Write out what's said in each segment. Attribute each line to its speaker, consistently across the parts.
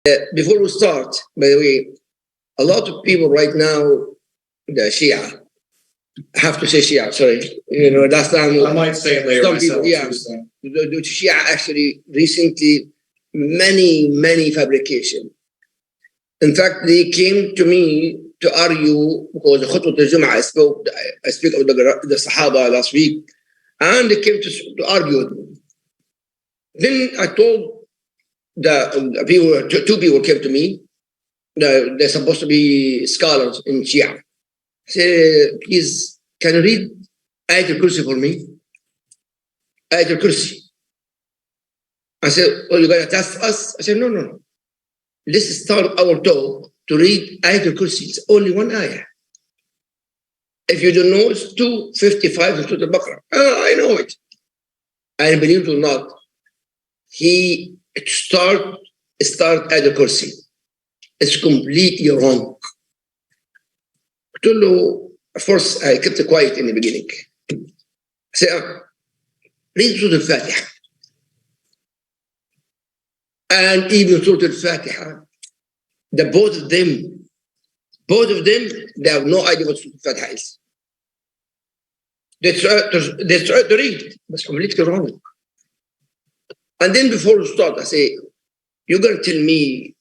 Speaker 1: Before we start, by the way, a lot of people right now, the Shia, I have to say Shia, sorry. Last time
Speaker 2: I might say it later.
Speaker 1: Some people, yeah. The Shia actually recently, many fabrication. In fact, they came to me to argue because the Khutbah al-Jum'ah, I speak of the Sahaba last week, and they came to argue with me. Then I told the people, two people came to me. They're supposed to be scholars in Shia. I said, please, can you read Ayat al-Kursi for me? Ayat al-Kursi. I said, oh, you're going to test us? I said, no. Let's start our talk to read Ayat al-Kursi. It's only one ayah. If you don't know, it's 255 in Surah Bakr. I know it. I believe it or not, he start Ayat al-Kursi. It's completely wrong. First, I kept it quiet in the beginning. I said, read Surah al-Fatiha. And even Surah al-Fatiha, both of them, they have no idea what Surah al-Fatiha is. They try to read it, but it's completely wrong. And then before we start, I say, you're going to tell me,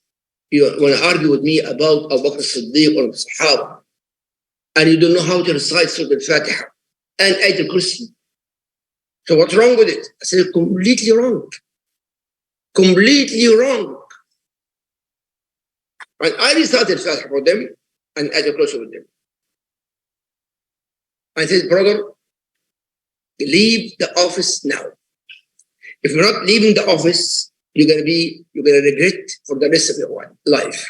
Speaker 1: you want to argue with me about Abu Bakr as-Siddiq or the Sahaba, and you don't know how to recite Surah al-Fatiha and Ayat al-Kursi. So what's wrong with it? I said, completely wrong. Completely wrong. And I recited Fatiha for them and Ayat al-Kursi with them. I said, brother, leave the office now. If you're not leaving the office, you're gonna regret for the rest of your life.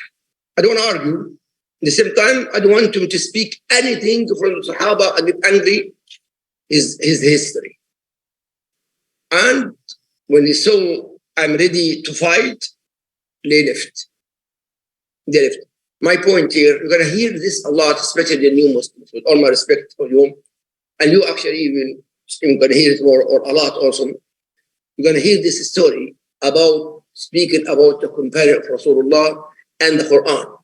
Speaker 1: I don't want to argue. At the same time, I don't want to speak anything from the Sahaba and get angry. His history. And when they saw I'm ready to fight, they left. My point here, you're gonna hear this a lot, especially the new Muslims, with all my respect for you. And you actually even gonna hear it more or a lot also. You're gonna hear this story about speaking about the companion of Rasulullah and the Quran.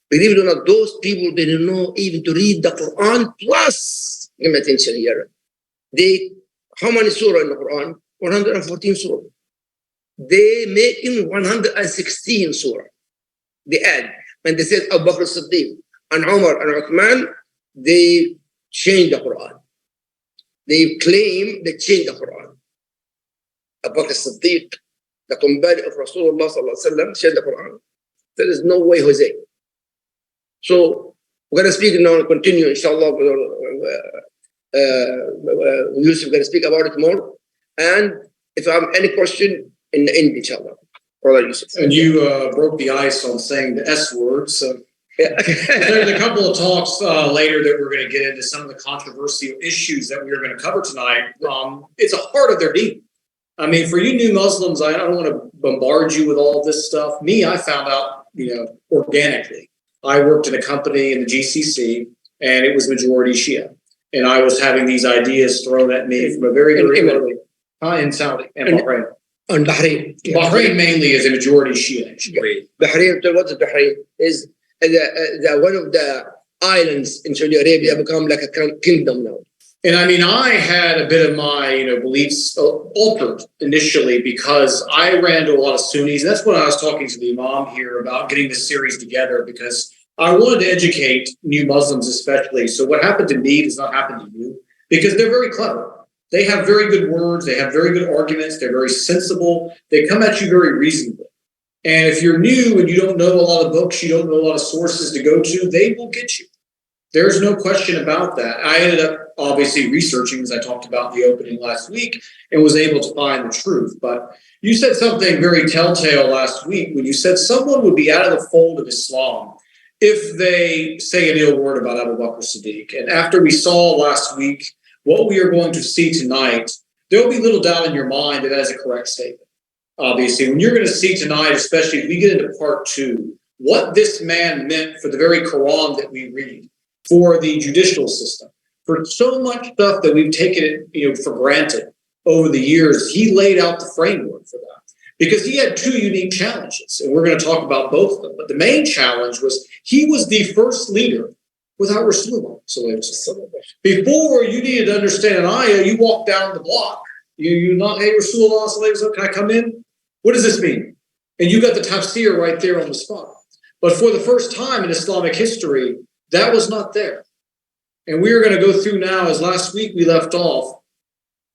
Speaker 1: Believe it or not, those people didn't know even to read the Quran. Plus, give me attention here. How many surah in the Quran? 114 surah. They make in 116 surah. They add. When they said Abu Bakr as-Siddiq and Umar and Uthman, they changed the Quran. They claim they changed the Quran. Abu Bakr as-Siddiq, the companion of Rasulullah sallallahu alaihi wasallam, changed the Quran. There is no way, Jose. So we're going to speak now and continue, inshallah. Yusuf going to speak about it more. And if I have any question in the end, inshallah. Yusuf.
Speaker 2: And you broke the ice on saying the S word. So yeah. There's a couple of talks later that we're going to get into some of the controversial issues that we are going to cover tonight. It's a heart of their deen. I mean, for you new Muslims, I don't want to bombard you with all this stuff. I found out, organically. I worked in a company in the GCC, and it was majority Shia. And I was having these ideas thrown at me from a very early in Saudi and Bahrain.
Speaker 1: And Bahrain.
Speaker 2: Yeah. Bahrain mainly is a majority Shia.
Speaker 1: Bahrain, what's Bahrain? Is one of the islands in Saudi Arabia become like a kingdom now.
Speaker 2: And I had a bit of my beliefs altered initially because I ran into a lot of Sunnis. That's when I was talking to the Imam here about getting this series together because I wanted to educate new Muslims especially. So what happened to me does not happen to you because they're very clever. They have very good words. They have very good arguments. They're very sensible. They come at you very reasonably. And if you're new and you don't know a lot of books, you don't know a lot of sources to go to, they will get you. There's no question about that. I ended up obviously researching, as I talked about in the opening last week, and was able to find the truth. But you said something very telltale last week when you said someone would be out of the fold of Islam if they say an ill word about Abu Bakr as-Siddiq. And after we saw last week what we are going to see tonight, there will be little doubt in your mind that is a correct statement. Obviously, when you're going to see tonight, especially if we get into part 2, what this man meant for the very Quran that we read, for the judicial system, for so much stuff that we've taken it, for granted over the years. He laid out the framework for that. because he had two unique challenges, and we're going to talk about both of them. But the main challenge was he was the first leader without Rasulullah. Before, you needed to understand an ayah, you walk down the block. You not, hey, Rasulullah, can I come in? What does this mean? And you got the tafsir right there on the spot. But for the first time in Islamic history, that was not there. And we are going to go through now, as last week we left off,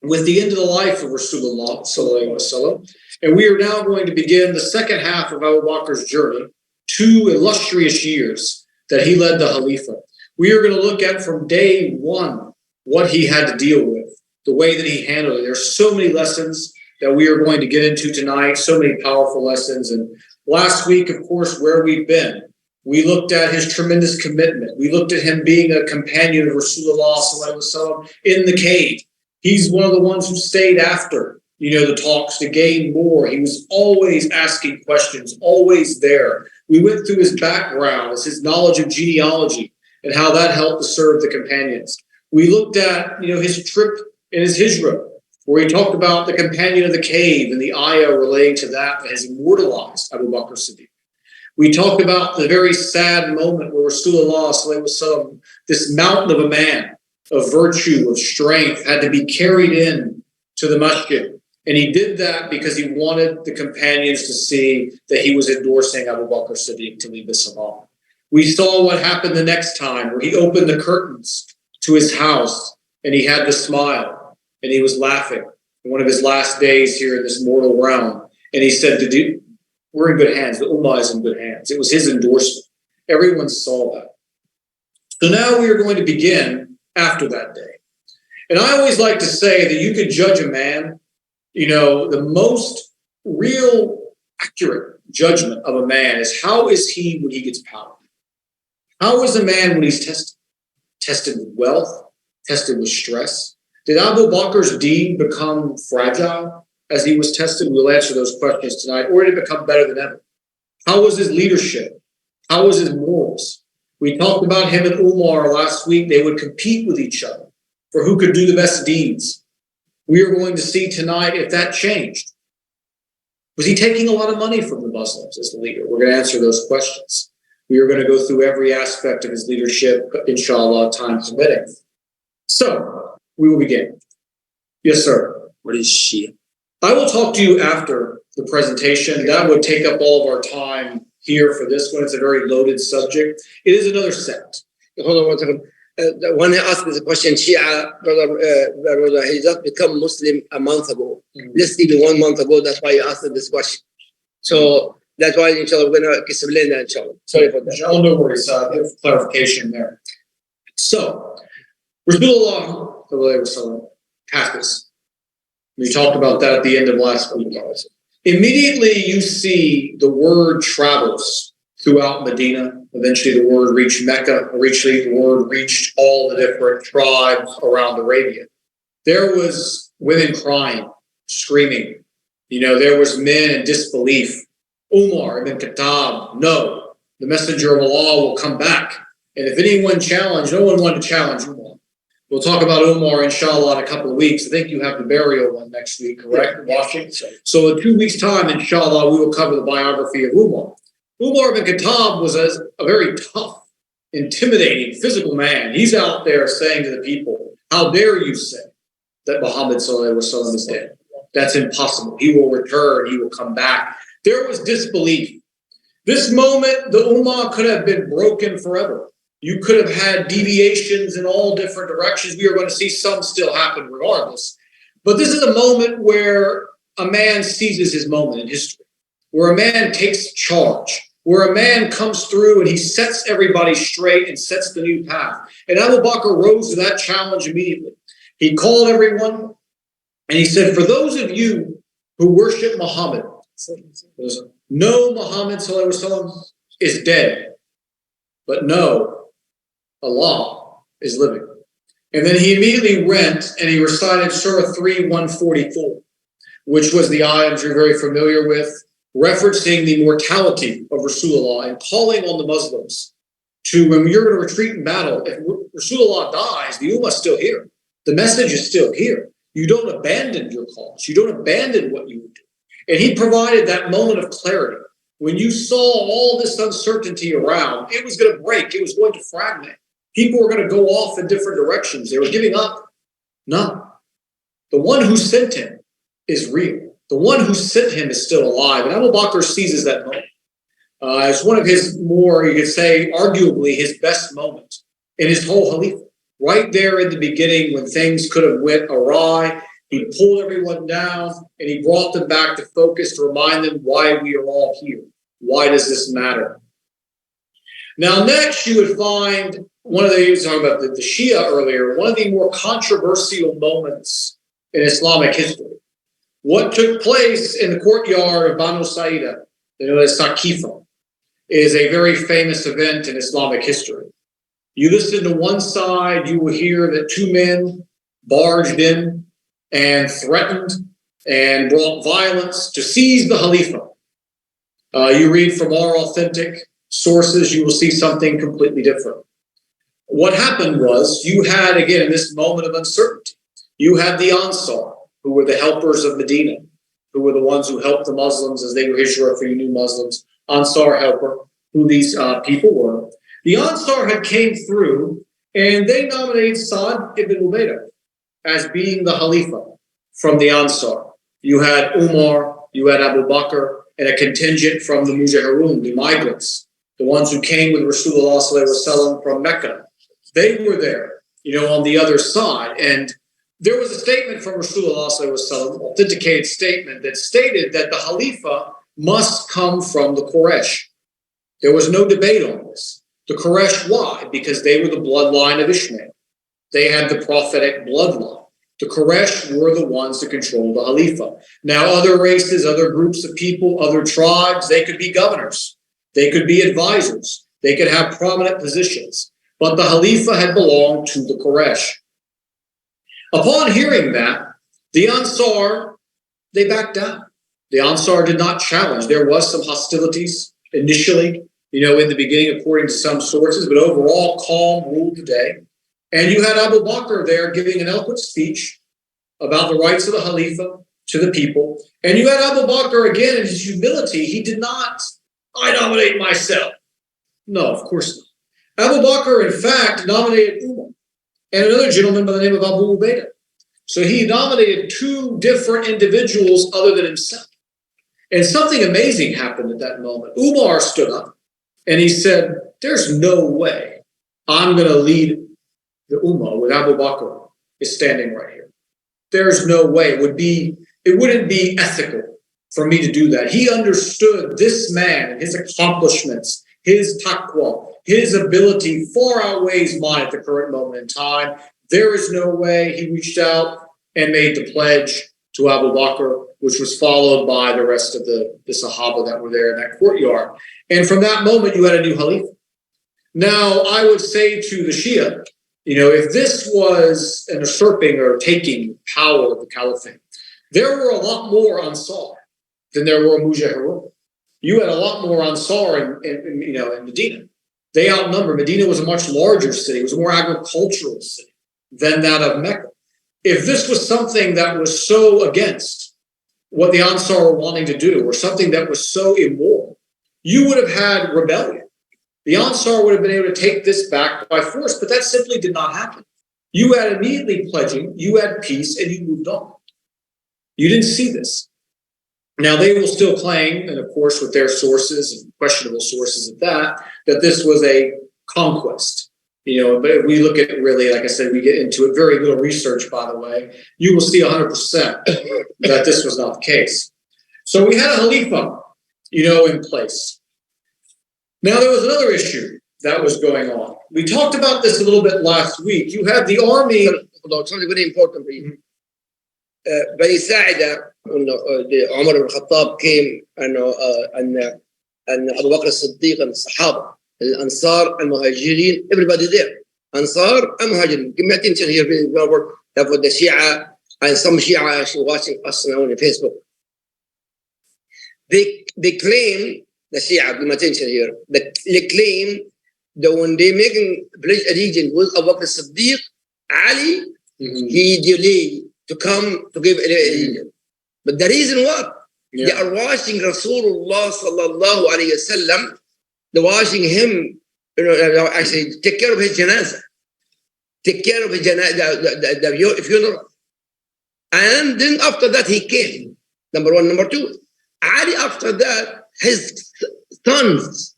Speaker 2: with the end of the life of Rasulullah sallallahu alaihi wasallam. And we are now going to begin the second half of Abu Bakr's journey, 2 illustrious years that he led the Khalifa. We are going to look at from day one what he had to deal with, the way that he handled it. There's so many lessons that we are going to get into tonight, so many powerful lessons. And last week, of course, where we've been, we looked at his tremendous commitment. We looked at him being a companion of Rasulullah sallallahu alaihi wasallam in the cave. He's one of the ones who stayed after, the talks to gain more. He was always asking questions, always there. We went through his background, his knowledge of genealogy, and how that helped to serve the companions. We looked at, his trip in his hijrah, where he talked about the companion of the cave and the ayah relating to that has immortalized Abu Bakr Siddiq. We talked about the very sad moment where Rasulullah sallallahu alaihi wasallam, this mountain of a man, of virtue, of strength, had to be carried in to the masjid. And he did that because he wanted the companions to see that he was endorsing Abu Bakr Siddiq to lead the Salah. We saw what happened the next time, where he opened the curtains to his house and he had to smile and he was laughing. One of his last days here in this mortal realm. And he said, we're in good hands. The Ummah is in good hands. It was his endorsement. Everyone saw that. So now we are going to begin after that day. And I always like to say that you could judge a man, the most real accurate judgment of a man is how is he when he gets power? How is a man when he's tested? Tested with wealth, tested with stress. Did Abu Bakr's deen become fragile as he was tested? We'll answer those questions tonight. Or did it become better than ever? How was his leadership? How was his morals? We talked about him and Umar last week. They would compete with each other for who could do the best deeds. We are going to see tonight if that changed. Was he taking a lot of money from the Muslims as the leader? We're going to answer those questions. We are going to go through every aspect of his leadership, inshallah, time permitting. So, we will begin. Yes, sir.
Speaker 3: What is Shia?
Speaker 2: I will talk to you after the presentation. That would take up all of our time here for this one. It's a very loaded subject. It is another sect.
Speaker 1: Hold on one second. When he asked this question, Shia, brother, he just become Muslim a month ago. Just even 1 month ago, that's why he asked this question. So that's why, inshallah, we're going to explain that, inshallah. Sorry for that.
Speaker 2: Inshallah, no worries. Clarification there. So, Rasulullah passed this. We talked about that at the end of last week. Immediately, you see the word travels throughout Medina. Eventually, the word reached Mecca. Eventually, the word reached all the different tribes around Arabia. There was women crying, screaming. There was men in disbelief. Umar ibn Khattab, no, the messenger of Allah will come back. And if anyone challenged, no one wanted to challenge Umar. We'll talk about Umar, inshallah, in a couple of weeks. I think you have the burial one next week, correct? Washington. So in 2 weeks' time, inshallah, we will cover the biography of Umar. Umar ibn Khattab was a very tough, intimidating, physical man. He's out there saying to the people, how dare you say that Muhammad sallallahu alaihi wasallam is dead? That's impossible. He will return. He will come back. There was disbelief. This moment, the Ummah could have been broken forever. You could have had deviations in all different directions. We are going to see some still happen regardless. But this is a moment where a man seizes his moment in history, where a man takes charge, where a man comes through and he sets everybody straight and sets the new path. And Abu Bakr rose to that challenge immediately. He called everyone and he said, for those of you who worship Muhammad, no, Muhammad sallallahu alaihi wasallam is dead, but no, Allah is living. And then he immediately went and he recited Surah 3:144, which was the ayah you're very familiar with, referencing the mortality of Rasulullah and calling on the Muslims to, when you're going to retreat in battle, if Rasulullah dies, the Ummah is still here. The message is still here. You don't abandon your cause. You don't abandon what you would do. And he provided that moment of clarity. When you saw all this uncertainty around, it was going to break. It was going to fragment. People were going to go off in different directions. They were giving up. No. The one who sent him is real. The one who sent him is still alive. And Abu Bakr seizes that moment as one of his more, you could say, arguably his best moments in his whole Khalifa. Right there in the beginning when things could have went awry, he pulled everyone down and he brought them back to focus to remind them why we are all here. Why does this matter? Now, next you would find one of the, you were talking about the Shia earlier, one of the more controversial moments in Islamic history. What took place in the courtyard of Banu Saida, you know, as Saqifa, is a very famous event in Islamic history. You listen to one side, you will hear that two men barged in and threatened and brought violence to seize the Khalifa. You read from our authentic sources, you will see something completely different. What happened was you had, again, in this moment of uncertainty, you had the Ansar, who were the helpers of Medina, who were the ones who helped the Muslims as they were hijrah for you new Muslims. Ansar helper, who these people were. The Ansar had came through and they nominated Sa'd ibn Ubaidah as being the Khalifa from the Ansar. You had Umar, you had Abu Bakr, and a contingent from the Mujahirun, the migrants, the ones who came with Rasulullah ﷺ from Mecca. They were there, you know, on the other side. And there was a statement from Rasulullah ﷺ, authenticated statement, that stated that the Khalifa must come from the Quraysh. There was no debate on this. The Quraysh, why? Because they were the bloodline of Ishmael. They had the prophetic bloodline. The Quraysh were the ones to control the Khalifa. Now, other races, other groups of people, other tribes, they could be governors. They could be advisors. They could have prominent positions. But the Khalifa had belonged to the Quraysh. Upon hearing that, the Ansar, they backed down. The Ansar did not challenge. There was some hostilities initially, you know, in the beginning, according to some sources, but overall, calm ruled the day. And you had Abu Bakr there giving an eloquent speech about the rights of the Khalifa to the people. And you had Abu Bakr, again, in his humility, he did not, I nominate myself. No, of course not. Abu Bakr, in fact, nominated Umar and another gentleman by the name of Abu Ubaidah. So he nominated two different individuals other than himself. And something amazing happened at that moment. Umar stood up and he said, there's no way I'm going to lead the Ummah with Abu Bakr is standing right here. There's no way. It wouldn't be ethical for me to do that. He understood this man, his accomplishments, his taqwa, his ability far outweighs mine at the current moment in time. There is no way. He reached out and made the pledge to Abu Bakr, which was followed by the rest of the Sahaba that were there in that courtyard. And from that moment, you had a new Khalifa. Now, I would say to the Shia, you know, if this was an usurping or taking power of the caliphate, there were a lot more Ansar than there were Mujahirun. You had a lot more Ansar in Medina. They outnumbered. Medina was a much larger city. It was a more agricultural city than that of Mecca. If this was something that was so against what the Ansar were wanting to do, or something that was so immoral, you would have had rebellion. The Ansar would have been able to take this back by force, but that simply did not happen. You had immediately pledging, you had peace, and you moved on. You didn't see this. Now, they will still claim, and of course with their sources, and questionable sources at that this was a conquest. You know, but if we look at it really, like I said, we get into it, very little research, by the way, you will see 100% that this was not the case. So we had a Khalifa, you know, in place. Now, there was another issue that was going on. We talked about this a little bit last week. You had the army.
Speaker 1: Something very important for you. Bani Sa'ida, Umar ibn Khattab came, and Abu Bakr as-Siddiq and Sahaba, Al-Ansar, Al-Muhajirin, everybody there. Ansar and Muhajirin. Give me attention here for the Shia, and some Shia watching us now on Facebook. They claim, the Shia, give me attention here, they claim that when they making pledge allegiance with Abu Bakr as-Siddiq, Ali, he delayed to come to give allegiance. But the reason what? They are washing Rasulullah sallallahu alayhi wasallam. They're washing him, actually take care of his janazah. Take care of his janazah, the funeral. And then after that, he came. Number one. Number two, Ali, after that, his sons,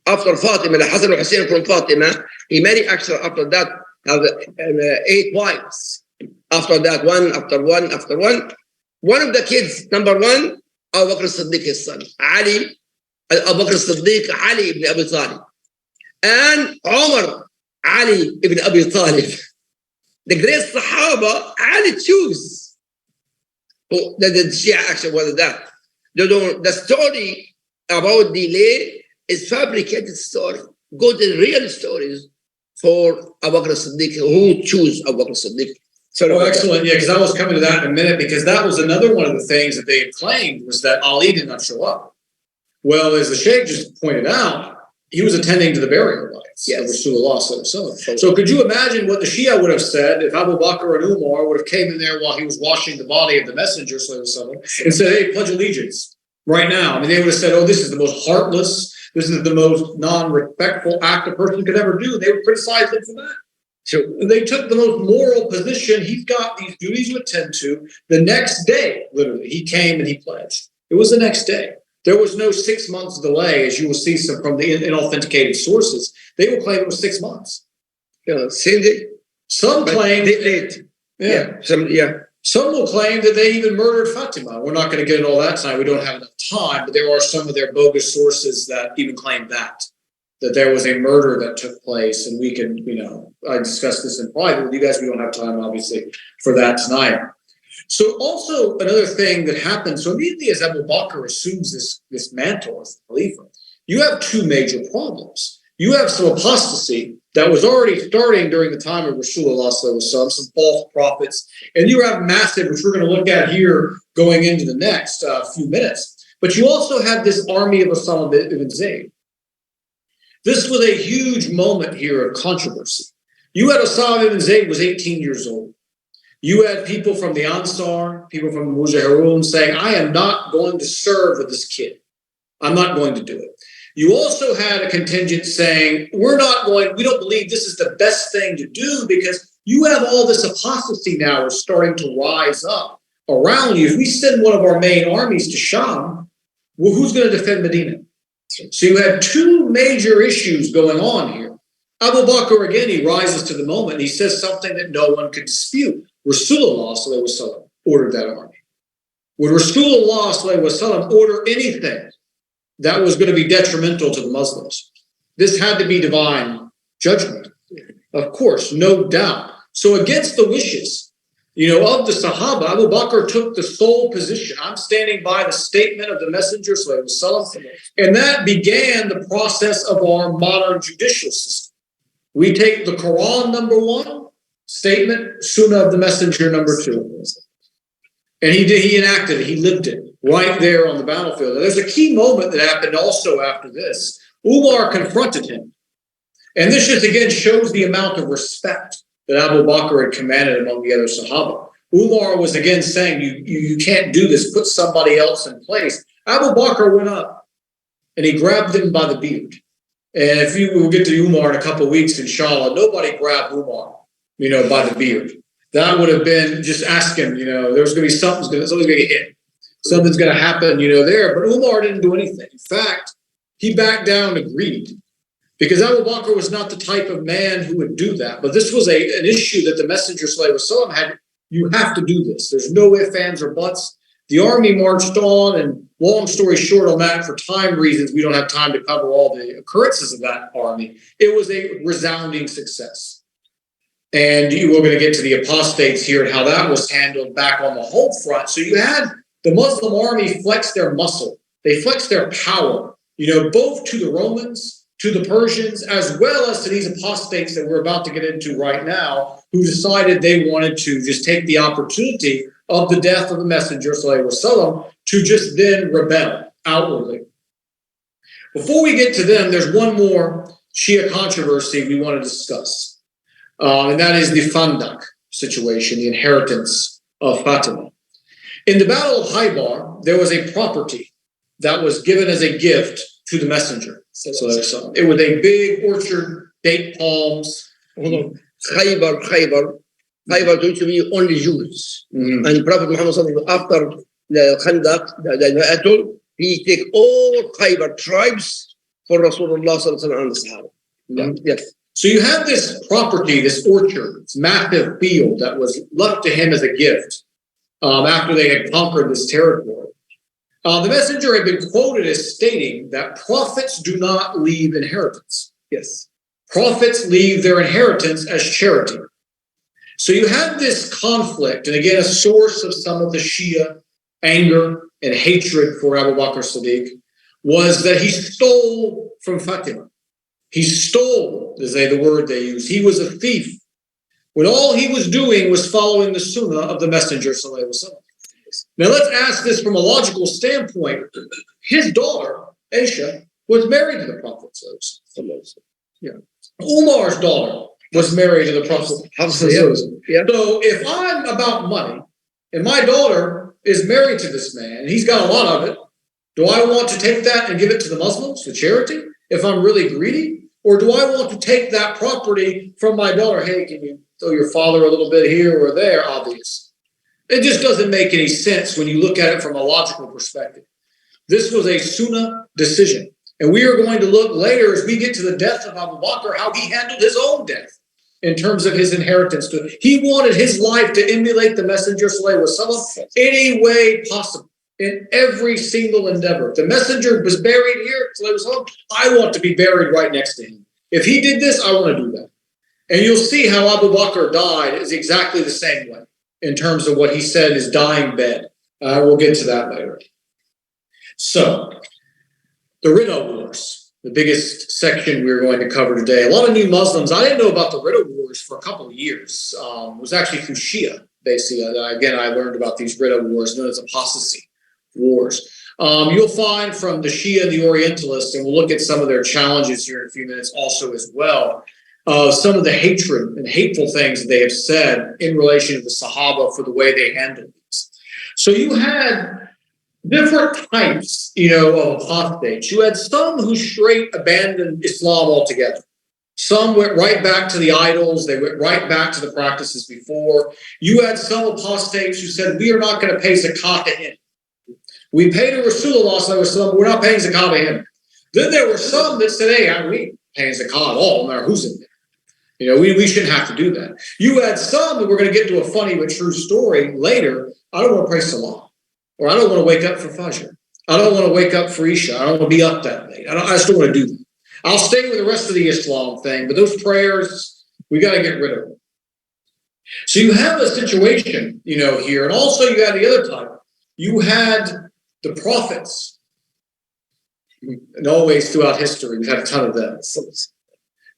Speaker 1: after Fatima, the Hassan al-Hussein from Fatima, he married actually after that, have 8 wives. After that, one after one after one. One of the kids, number one, Abu Bakr as-Siddiq, his son. Ali, Abu Bakr as-Siddiq, Ali ibn Abi Talib. And Umar, Ali ibn Abi Talib. The great Sahaba, Ali choose. Oh, the Shia actually was that. The story about delay is fabricated story. Go to the real stories for Abu Bakr as-Siddiq, who choose Abu Bakr as-Siddiq.
Speaker 2: Excellent. Yeah, because I was coming to that in a minute, because that was another one of the things that they had claimed was that Ali did not show up. Well, as the Sheikh just pointed out, he was attending to the burial rites of Rasulullah. So could you imagine what the Shia would have said if Abu Bakr and Umar would have came in there while he was washing the body of the Messenger and said, hey, pledge allegiance right now? I mean, they would have said, oh, this is the most heartless, this is the most non-respectful act a person could ever do. They would criticize him for that. So they took the most moral position. He's got these duties to attend to. The next day, literally, he came and he pledged. It was the next day. There was no 6 months delay, as you will see some from the inauthenticated sources. They will claim it was 6 months.
Speaker 1: Same day.
Speaker 2: Some claim
Speaker 1: late.
Speaker 2: Some will claim that they even murdered Fatima. We're not going to get into all that tonight. We don't have enough time, but there are some of their bogus sources that even claim that there was a murder that took place. And we can, I discussed this in private with you guys. We don't have time, obviously, for that tonight. So also another thing that happened, so immediately as Abu Bakr assumes this mantle as the Khalifa, you have 2 major problems. You have some apostasy that was already starting during the time of Rasulullah, some false prophets, and you have massive, which we're going to look at here going into the next few minutes. But you also have this army of Osama ibn Zayd. This was a huge moment here of controversy. You had Osama ibn Zayd was 18 years old. You had people from the Ansar, people from the Mujahirun saying, I am not going to serve with this kid. I'm not going to do it. You also had a contingent saying, we don't believe this is the best thing to do because you have all this apostasy now is starting to rise up around you. If we send one of our main armies to Sham, well, who's going to defend Medina? So you had 2 major issues going on here. Abu Bakr, again, he rises to the moment. And he says something that no one could dispute. Rasulullah ordered that army. Would Rasulullah order anything that was going to be detrimental to the Muslims? This had to be divine judgment. Of course, no doubt. So against the wishes, of the Sahaba, Abu Bakr took the sole position. I'm standing by the statement of the Messenger, and that began the process of our modern judicial system. We take the Quran, number 1, statement, Sunnah of the Messenger, number 2. And he enacted it. He lived it right there on the battlefield. And there's a key moment that happened also after this. Umar confronted him. And this just, again, shows the amount of respect that Abu Bakr had commanded among the other Sahaba. Umar was, again, saying, you can't do this. Put somebody else in place. Abu Bakr went up, and he grabbed him by the beard. And if we'll get to Umar in a couple of weeks, inshallah, nobody grabbed Umar, by the beard. That would have been just asking, there's going to be something's going to get hit. Something's going to happen, there. But Umar didn't do anything. In fact, he backed down and agreed. Because Abu Bakr was not the type of man who would do that. But this was an issue that the Messenger had. You have to do this. There's no ifs, ands, or buts. The army marched on, and long story short on that, for time reasons, we don't have time to cover all the occurrences of that army. It was a resounding success. And we're going to get to the apostates here and how that was handled back on the home front. So you had the Muslim army flex their muscle. They flexed their power, both to the Romans, to the Persians, as well as to these apostates that we're about to get into right now, who decided they wanted to just take the opportunity of the death of the Messenger to just then rebel outwardly. Before we get to them, there's one more Shia controversy we want to discuss, and that is the Fandak situation, the inheritance of Fatima. In the Battle of Khaybar, there was a property that was given as a gift to the messenger. So it was a big orchard, date palms.
Speaker 1: Khaybar used to be only Jews. And Prophet Muhammad after the Khandaq, the battle, he take all Khaybar tribes for Rasulullah and the Sahaba. Yes.
Speaker 2: So you have this property, this orchard, this massive field that was left to him as a gift after they had conquered this territory. The messenger had been quoted as stating that prophets do not leave inheritance.
Speaker 1: Yes.
Speaker 2: Prophets leave their inheritance as charity. So you have this conflict, and again, a source of some of the Shia anger and hatred for Abu Bakr Siddiq was that he stole from Fatima. He stole, is the word they use. He was a thief, when all he was doing was following the sunnah of the messenger, sallallahu alaihi wasallam. Now let's ask this from a logical standpoint. His daughter, Aisha, was married to the Prophet. Yeah. Umar's daughter was married to the Prophet.
Speaker 1: Yeah.
Speaker 2: So if I'm about money and my daughter is married to this man and he's got a lot of it, do I want to take that and give it to the Muslims, to charity, if I'm really greedy? Or do I want to take that property from my daughter? Hey, can you throw your father a little bit here or there? Obvious. It just doesn't make any sense when you look at it from a logical perspective. This was a sunnah decision. And we are going to look later as we get to the death of Abu Bakr, how he handled his own death in terms of his inheritance. He wanted his life to emulate the messenger sallallahu alaihi wasallam any way possible, in every single endeavor. If the messenger was buried here, I want to be buried right next to him. If he did this, I want to do that. And you'll see how Abu Bakr died is exactly the same way in terms of what he said in his dying bed. We'll get to that later. So, the Ridda Wars, the biggest section we're going to cover today. A lot of new Muslims, I didn't know about the Ridda Wars for a couple of years. It was actually through Shia, basically. Again, I learned about these Ridda Wars, known as apostasy wars. You'll find from the Shia and the Orientalists, and we'll look at some of their challenges here in a few minutes also as well, some of the hatred and hateful things that they have said in relation to the Sahaba for the way they handled these. So you had different types, of apostates. You had some who straight abandoned Islam altogether. Some went right back to the idols. They went right back to the practices before. You had some apostates who said, we are not going to pay zakat to him. We pay to Rasulullah, we're not paying zakat to him. Then there were some that said, hey, we ain't paying zakat at all, no matter who's in there. We shouldn't have to do that. You had some that we're going to get to a funny but true story later. I don't want to pray Salah. Or I don't want to wake up for Fajr. I don't want to wake up for Isha. I don't want to be up that late. I just don't want to do that. I'll stay with the rest of the Islam thing, but those prayers, we got to get rid of them. So you have a situation, here. And also you had the other type. You had the prophets. And always throughout history, we've had a ton of them.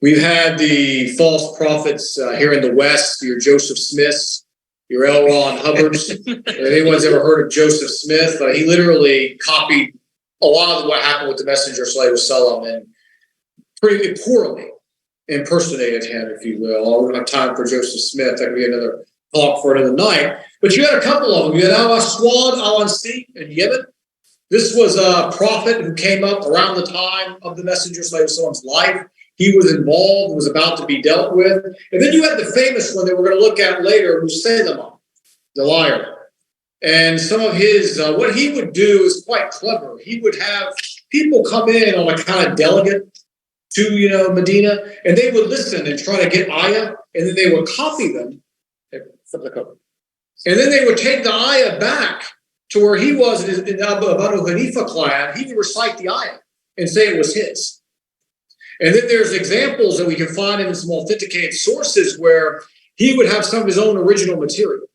Speaker 2: We've had the false prophets here in the West, your Joseph Smiths, your L. Ron Hubbards. If anyone's ever heard of Joseph Smith, he literally copied a lot of what happened with the messenger, sallallahu alaihi wasallam, and pretty poorly impersonated him, if you will. I don't have time for Joseph Smith. That could be another talk for another night. But you had a couple of them. You had Al-Aswad Al-Ansi in Yemen. This was a prophet who came up around the time of the messenger, sallallahu alaihi wasallam's life. He was involved, was about to be dealt with. And then you had the famous one that we're going to look at later, Musaylama, the liar. And some of his, what he would do is quite clever. He would have people come in on a kind of delegate to, Medina, and they would listen and try to get ayah, and then they would copy them. And then they would take the ayah back to where he was in the Abu Hanifa clan. He would recite the ayah and say it was his. And then there's examples that we can find in some authenticated sources where he would have some of his own original material.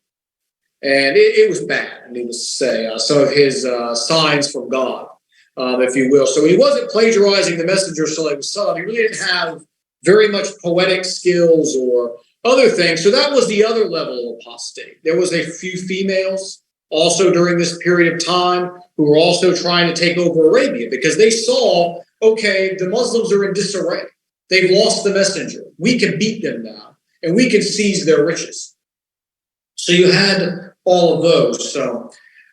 Speaker 2: And it was bad, needless to say, some of his signs from God, if you will. So he wasn't plagiarizing the messenger, sallallahu alaihi wasallam. He really didn't have very much poetic skills or other things. So that was the other level of apostate. There was a few females also during this period of time who were also trying to take over Arabia because they saw, okay, the Muslims are in disarray. They've lost the messenger. We can beat them now, and we can seize their riches. So you had all of those. So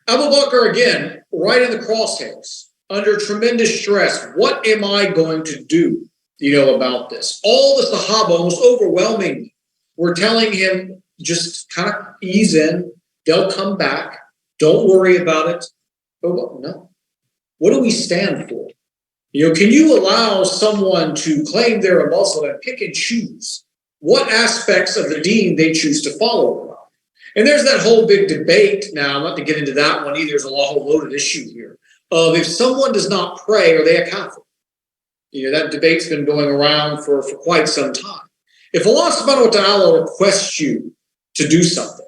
Speaker 2: Abu Bakr, again, right in the crosshairs, under tremendous stress. What am I going to do, about this? All the Sahaba, almost overwhelmingly, were telling him, just kind of ease in. They'll come back. Don't worry about it. But no. What do we stand for? Can you allow someone to claim they're a Muslim and pick and choose what aspects of the deen they choose to follow? And there's that whole big debate now. I'm not going to get into that one either. There's a whole loaded issue here of if someone does not pray, are they a Catholic? That debate's been going around for quite some time. If Allah subhanahu wa ta'ala requests you to do something,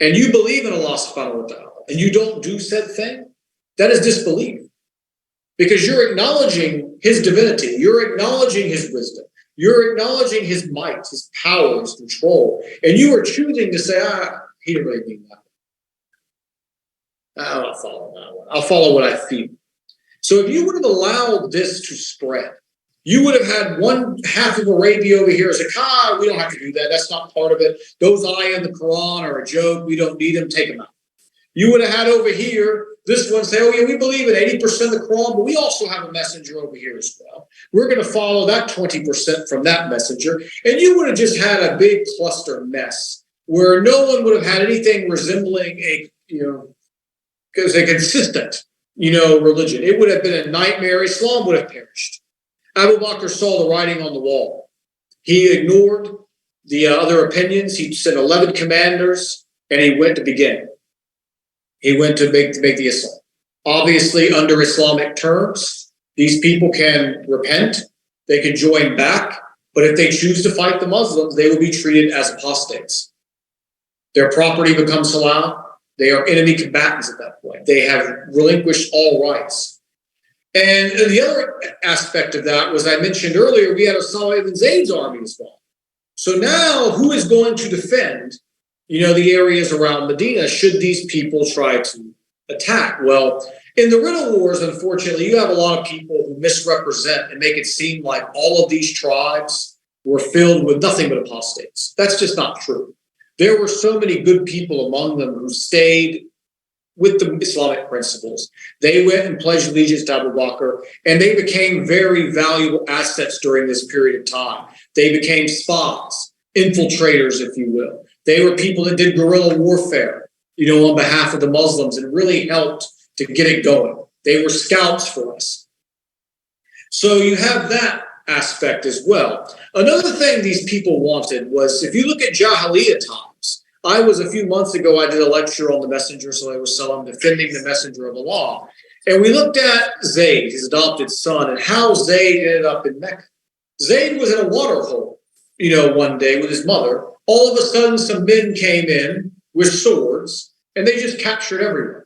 Speaker 2: and you believe in Allah subhanahu wa ta'ala, and you don't do said thing, that is disbelief. Because you're acknowledging his divinity, you're acknowledging his wisdom, you're acknowledging his might, his power, his control, and you are choosing to say, he didn't really mean that. I'll not follow that one. I'll follow what I feel. So if you would have allowed this to spread, you would have had one half of Arabia over here as we don't have to do that. That's not part of it. Those ayah in the Quran are a joke. We don't need them. Take them out. You would have had over here this one say, oh, yeah, we believe in 80% of the Quran, but we also have a messenger over here as well. We're going to follow that 20% from that messenger. And you would have just had a big cluster mess where no one would have had anything resembling a consistent, religion. It would have been a nightmare. Islam would have perished. Abu Bakr saw the writing on the wall. He ignored the other opinions. He sent 11 commanders, and he went to begin. He went to make the assault. Obviously, under Islamic terms, these people can repent. They can join back. But if they choose to fight the Muslims, they will be treated as apostates. Their property becomes halal. They are enemy combatants at that point. They have relinquished all rights. And the other aspect of that was, I mentioned earlier, we had Osama ibn Zayd's army as well. So now who is going to defend, the areas around Medina should these people try to attack? Well, in the riddle wars, unfortunately, you have a lot of people who misrepresent and make it seem like all of these tribes were filled with nothing but apostates. That's just not true. There were so many good people among them who stayed with the Islamic principles. They went and pledged allegiance to Abu Bakr, and they became very valuable assets during this period of time. They became spies, infiltrators, if you will. They were people that did guerrilla warfare, on behalf of the Muslims and really helped to get it going. They were scouts for us. So you have that aspect as well. Another thing these people wanted was, if you look at Jahiliyyah times, a few months ago, I did a lecture on the Messenger, sallallahu defending the Messenger of Allah. And we looked at Zayd, his adopted son, and how Zayd ended up in Mecca. Zayd was in a water hole, one day with his mother. All of a sudden, some men came in with swords, and they just captured everyone.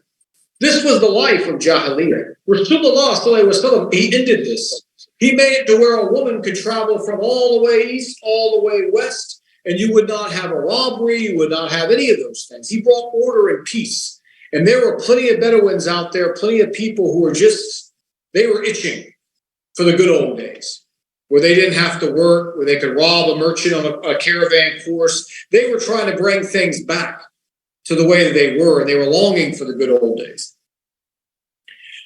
Speaker 2: This was the life of Jahiliyyah. Rasulullah sallallahu alaihi wasallam, he ended this. He made it to where a woman could travel from all the way east, all the way west, and you would not have a robbery, you would not have any of those things. He brought order and peace. And there were plenty of Bedouins out there, plenty of people who were they were itching for the good old days, where they didn't have to work, where they could rob a merchant on a caravan course. They were trying to bring things back to the way that they were, and they were longing for the good old days.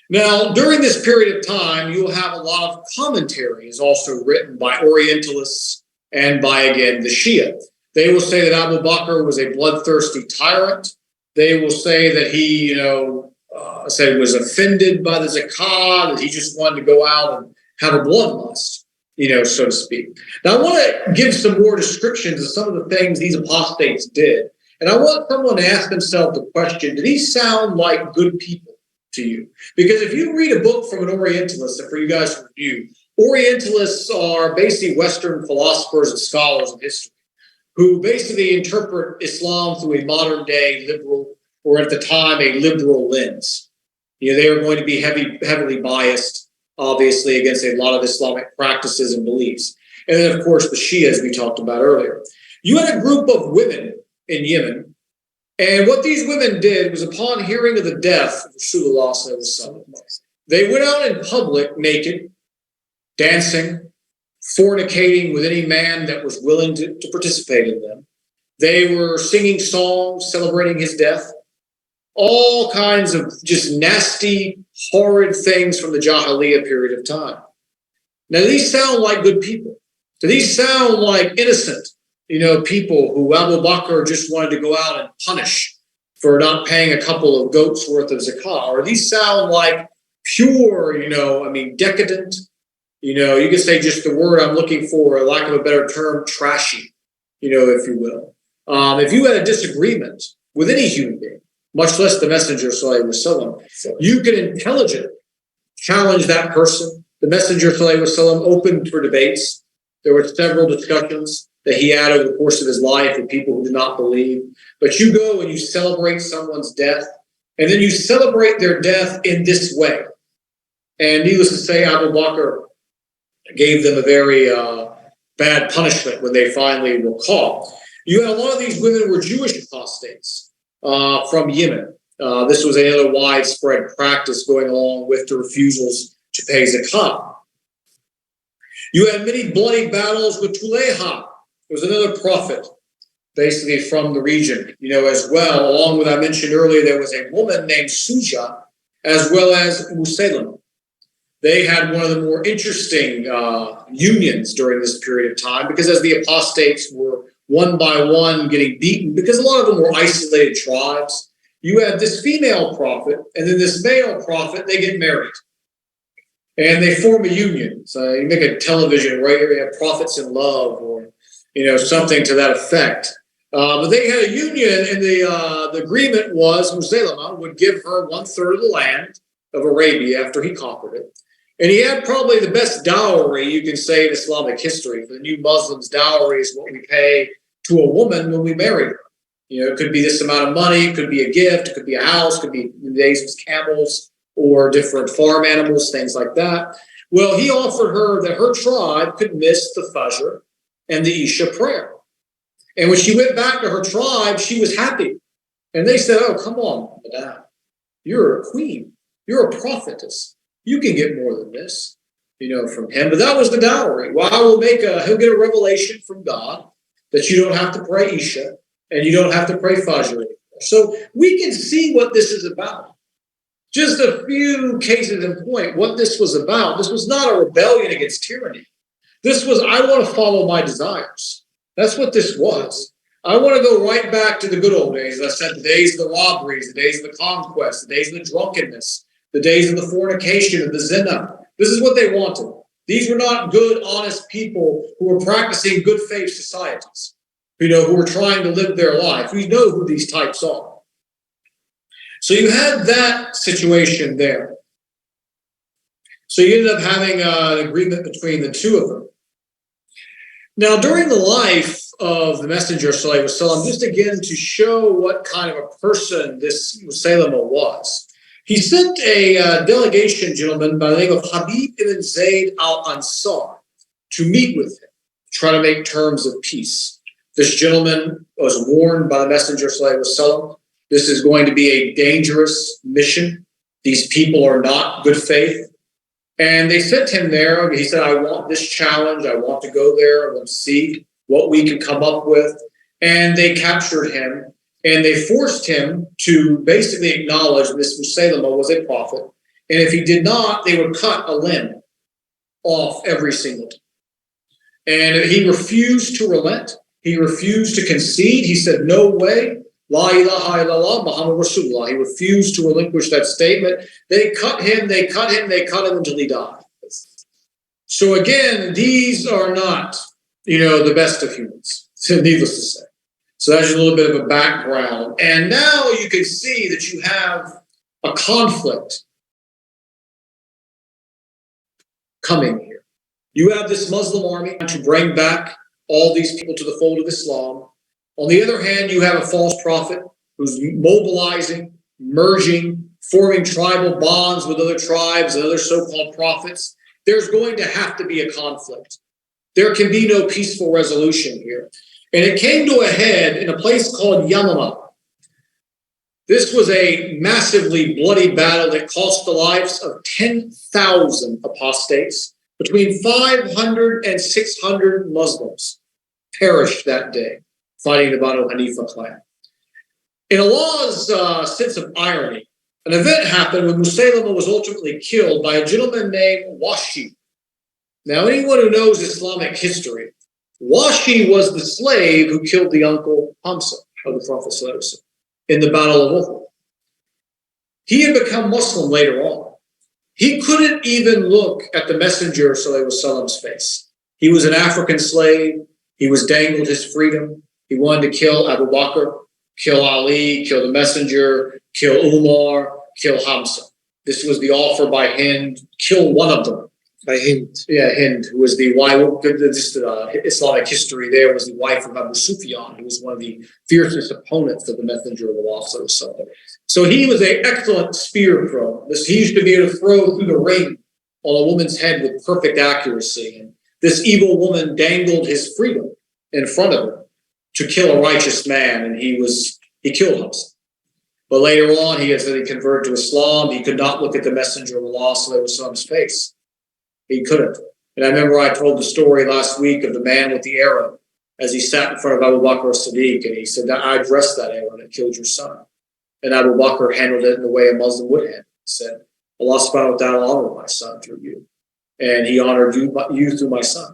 Speaker 2: Now, during this period of time, you'll have a lot of commentaries also written by Orientalists and by, again, the Shia. They will say that Abu Bakr was a bloodthirsty tyrant. They will say that he, was offended by the zakah, that he just wanted to go out and have a bloodlust, so to speak. Now, I want to give some more descriptions of some of the things these apostates did. And I want someone to ask themselves the question, do these sound like good people to you? Because if you read a book from an Orientalist, and for you guys to review, Orientalists are basically Western philosophers and scholars of history who basically interpret Islam through a modern day liberal, or at the time, a liberal lens. They are going to be heavily biased, obviously, against a lot of Islamic practices and beliefs. And then, of course, the Shia, as we talked about earlier. You had a group of women in Yemen, and what these women did was, upon hearing of the death of Rasulullah sallallahu alaihi wasallam, they went out in public naked, dancing, fornicating with any man that was willing to participate in them. They were singing songs celebrating his death. all kinds of just nasty, horrid things from the Jahiliyyah period of time. Now, these sound like good people. Do these sound like innocent, people who Abu Bakr just wanted to go out and punish for not paying a couple of goats worth of zakah? Or these sound like pure, decadent, you could say just the word I'm looking for, lack of a better term, trashy, if you will. If you had a disagreement with any human being, much less the Messenger, sallallahu alaihi wasallam, you can intelligently challenge that person. The Messenger, sallallahu alaihi wasallam, opened for debates. There were several discussions that he had over the course of his life with people who did not believe. But you go and you celebrate someone's death, and then you celebrate their death in this way. And needless to say, Abu Bakr gave them a very bad punishment when they finally were caught. You had a lot of these women were Jewish apostates from Yemen. This was another widespread practice going along with the refusals to pay zakah. You had many bloody battles with Tulayha. It was another prophet, basically from the region, as well. Along with, I mentioned earlier, there was a woman named Suja, as well as Muslim. They had one of the more interesting unions during this period of time, because as the apostates were one by one getting beaten, because a lot of them were isolated tribes, you had this female prophet, and then this male prophet, they get married. And they form a union. So you make a television where you have prophets in love, or something to that effect. But they had a union, and the agreement was Musaylama would give her 1/3 of the land of Arabia after he conquered it. And he had probably the best dowry you can say in Islamic history. For the new Muslims, dowry is what we pay to a woman when we marry her. It could be this amount of money, it could be a gift, it could be a house, it could be, in the days it was camels or different farm animals, things like that. Well, he offered her that her tribe could miss the Fajr and the Isha prayer. And when she went back to her tribe, she was happy. And they said, "Oh, come on, madame. You're a queen. You're a prophetess. You can get more than this, from him." But that was the dowry. Well, he'll get a revelation from God that you don't have to pray Isha and you don't have to pray Fajr anymore. So we can see what this is about. Just a few cases in point, what this was about. This was not a rebellion against tyranny. This was, I want to follow my desires. That's what this was. I want to go right back to the good old days. As I said, the days of the robberies, the days of the conquest, the days of the drunkenness, the days of the fornication, of the zina. This is what they wanted. These were not good, honest people who were practicing good faith societies, who were trying to live their life. We know who these types are. So you had that situation there. So you ended up having an agreement between the two of them. Now, during the life of the Messenger, sallallahu alaihi wasallam, just again to show what kind of a person this Musaylama was, he sent a delegation gentleman by the name of Habib ibn Zayd al-Ansar to meet with him, try to make terms of peace. This gentleman was warned by the Messenger, sallallahu alaihi wasallam, this is going to be a dangerous mission. These people are not good faith. And they sent him there. He said, "I want this challenge. I want to go there. I want to see what we can come up with." And they captured him, and they forced him to basically acknowledge this Musaylama was a prophet. And if he did not, they would cut a limb off every single time. And he refused to relent. He refused to concede. He said, "No way. La ilaha illallah, Muhammad Rasulullah." He refused to relinquish that statement. They cut him until he died. So again, these are not, the best of humans, needless to say. So that's just a little bit of a background. And now you can see that you have a conflict coming here. You have this Muslim army to bring back all these people to the fold of Islam. On the other hand, you have a false prophet who's mobilizing, merging, forming tribal bonds with other tribes and other so-called prophets. There's going to have to be a conflict. There can be no peaceful resolution here. And it came to a head in a place called Yamama. This was a massively bloody battle that cost the lives of 10,000 apostates. Between 500 and 600 Muslims perished that day fighting the Banu Hanifa clan. In Allah's sense of irony, an event happened when Musaylama was ultimately killed by a gentleman named Washi. Now, anyone who knows Islamic history, Washi was the slave who killed the uncle Hamza of the Prophet in the Battle of Uhud. He had become Muslim later on. He couldn't even look at the Messenger Sallallahu face. He was an African slave. He was dangled his freedom. He wanted to kill Abu Bakr, kill Ali, kill the Messenger, kill Umar, kill Hamza. This was the offer by Hind, kill one of them.
Speaker 1: By Hind.
Speaker 2: Yeah, Hind, who was the wife, just Islamic history there, was the wife of Abu Sufyan, who was one of the fiercest opponents of the Messenger of Allah. So he was an excellent spear thrower. He used to be able to throw through the ring on a woman's head with perfect accuracy. And this evil woman dangled his freedom in front of him to kill a righteous man, and he killed him. But later on, he said he converted to Islam. He could not look at the Messenger of Allah's face. He couldn't. And I remember I told the story last week of the man with the arrow as he sat in front of Abu Bakr as-Siddiq, and he said, I addressed that arrow that killed your son. And Abu Bakr handled it in the way a Muslim would handle it. He said, Allah subhanahu wa ta'ala honored my son through you. And he honored you through my son.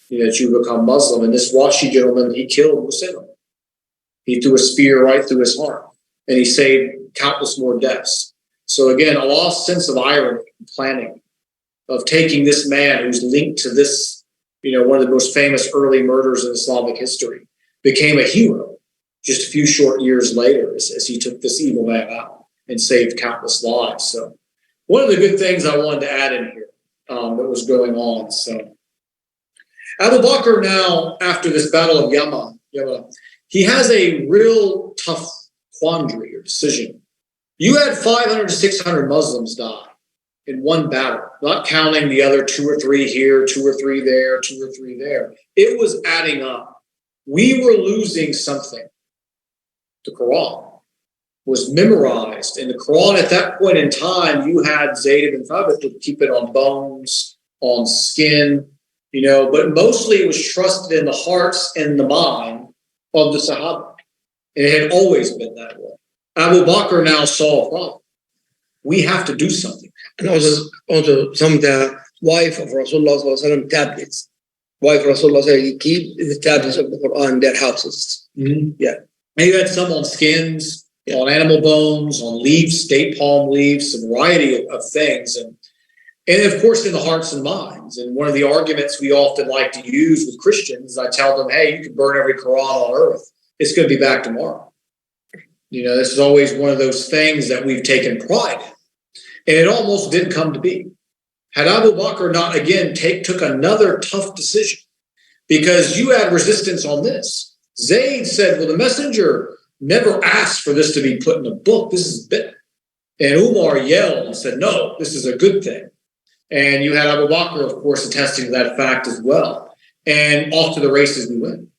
Speaker 2: That you become Muslim. And this Washi gentleman, he killed Muslim. He threw a spear right through his heart. And he saved countless more deaths. So again, Allah's sense of irony and planning of taking this man who's linked to this, one of the most famous early murders in Islamic history, became a hero just a few short years later as he took this evil man out and saved countless lives. So one of the good things I wanted to add in here that was going on. So Abu Bakr now, after this battle of Yama, he has a real tough quandary or decision. You had 500 to 600 Muslims die in one battle, not counting the other 2 or 3 here, 2 or 3 there, 2 or 3 there. It was adding up. We were losing something. The Quran was memorized. In the Quran at that point in time, you had Zayd ibn Thabit to keep it on bones, on skin, but mostly it was trusted in the hearts and the mind of the Sahaba. And it had always been that way. Abu Bakr now saw a problem. We have to do something.
Speaker 1: And also some of the wife of Rasulullah tablets. Wife of Rasulullah keep the tablets of the Quran in their houses.
Speaker 2: Mm-hmm.
Speaker 1: Yeah.
Speaker 2: And you had some on skins, on animal bones, on leaves, date palm leaves, a variety of things. And of course, in the hearts and minds. And one of the arguments we often like to use with Christians is I tell them, hey, you can burn every Quran on earth. It's going to be back tomorrow. This is always one of those things that we've taken pride in. And it almost didn't come to be. Had Abu Bakr not, again, took another tough decision, because you had resistance on this. Zayd said, well, the messenger never asked for this to be put in a book. This is bit. And Umar yelled and said, no, this is a good thing. And you had Abu Bakr, of course, attesting to that fact as well. And off to the races we went.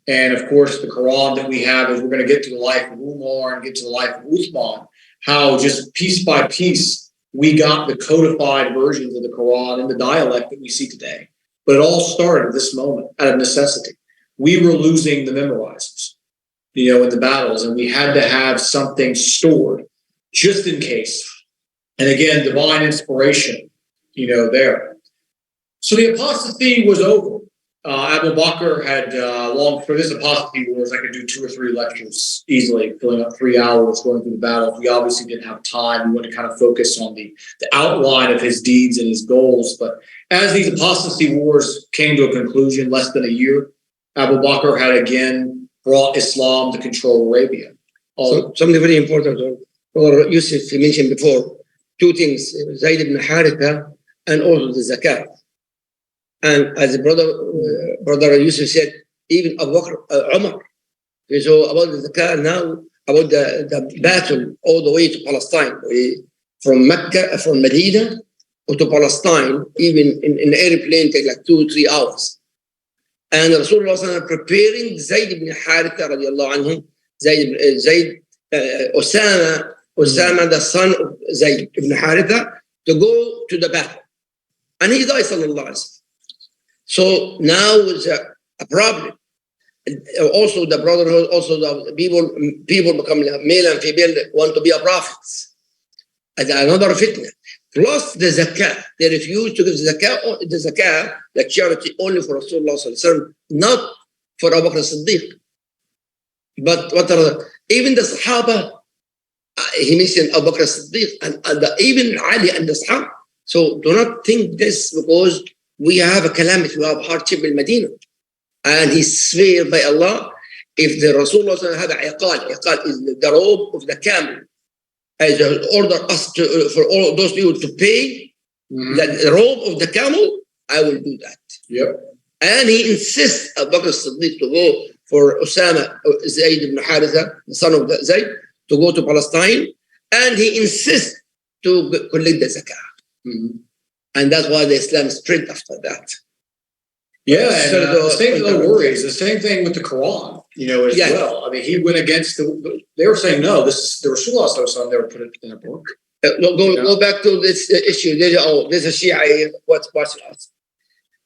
Speaker 2: And of course, the Quran that we have, as we're going to get to the life of Umar and get to the life of Uthman, how just piece by piece, we got the codified versions of the Quran in the dialect that we see today. But it all started at this moment, out of necessity. We were losing the memorizers, in the battles, and we had to have something stored just in case. And again, divine inspiration, there. So the apostasy was over. Abu Bakr had for this apostasy wars, I could do 2 or 3 lectures easily, filling up 3 hours going through the battles. We obviously didn't have time. We wanted to kind of focus on the outline of his deeds and his goals. But as these apostasy wars came to a conclusion, less than a year, Abu Bakr had again brought Islam to control Arabia.
Speaker 1: So something very important, or Yusuf mentioned before, 2 things, Zayd ibn Haritha and also the zakat. And as brother Yusuf said, even Abu Bakr, Umar. So about the zakat now, about the battle all the way to Palestine, from Mecca, from Medina to Palestine, even in airplane take like 2 or 3 hours. And Rasulullah preparing Zayd ibn Haritha radiallahu anhu, Zayd, Osama, the son of Zayd ibn Haritha, to go to the battle. And he died, sallallahu alaihi wasallam. So now is a problem. Also the brotherhood, also the people become male and female want to be a prophets. And another fitna. Plus the zakah. They refuse to give the zakah, the charity, only for Rasulullah sallallahu alaihi wasallam, not for Abu Bakr as-Siddiq. But even the Sahaba, he mentioned Abu Bakr as-Siddiq and even Ali and the Sahaba. So do not think this because we have a calamity, we have hardship in Medina. And he swear by Allah, if the Rasulullah had a iqal is the robe of the camel, as order us for all those people to pay the robe of the camel, I will do that.
Speaker 2: Yep.
Speaker 1: And he insists Abu Bakr as-Siddiq to go for Osama, Zayd ibn Haritha, the son of Zayd, to go to Palestine, and he insists to collect the zakah. And that's why the Islam spread after that.
Speaker 2: Yeah, and the same thing worries. The same thing with the Quran, as well. I mean, he went against they were saying, no, this is the Rasulullah, they were put it in a book.
Speaker 1: Go back to this issue. There's a Shia, what's us?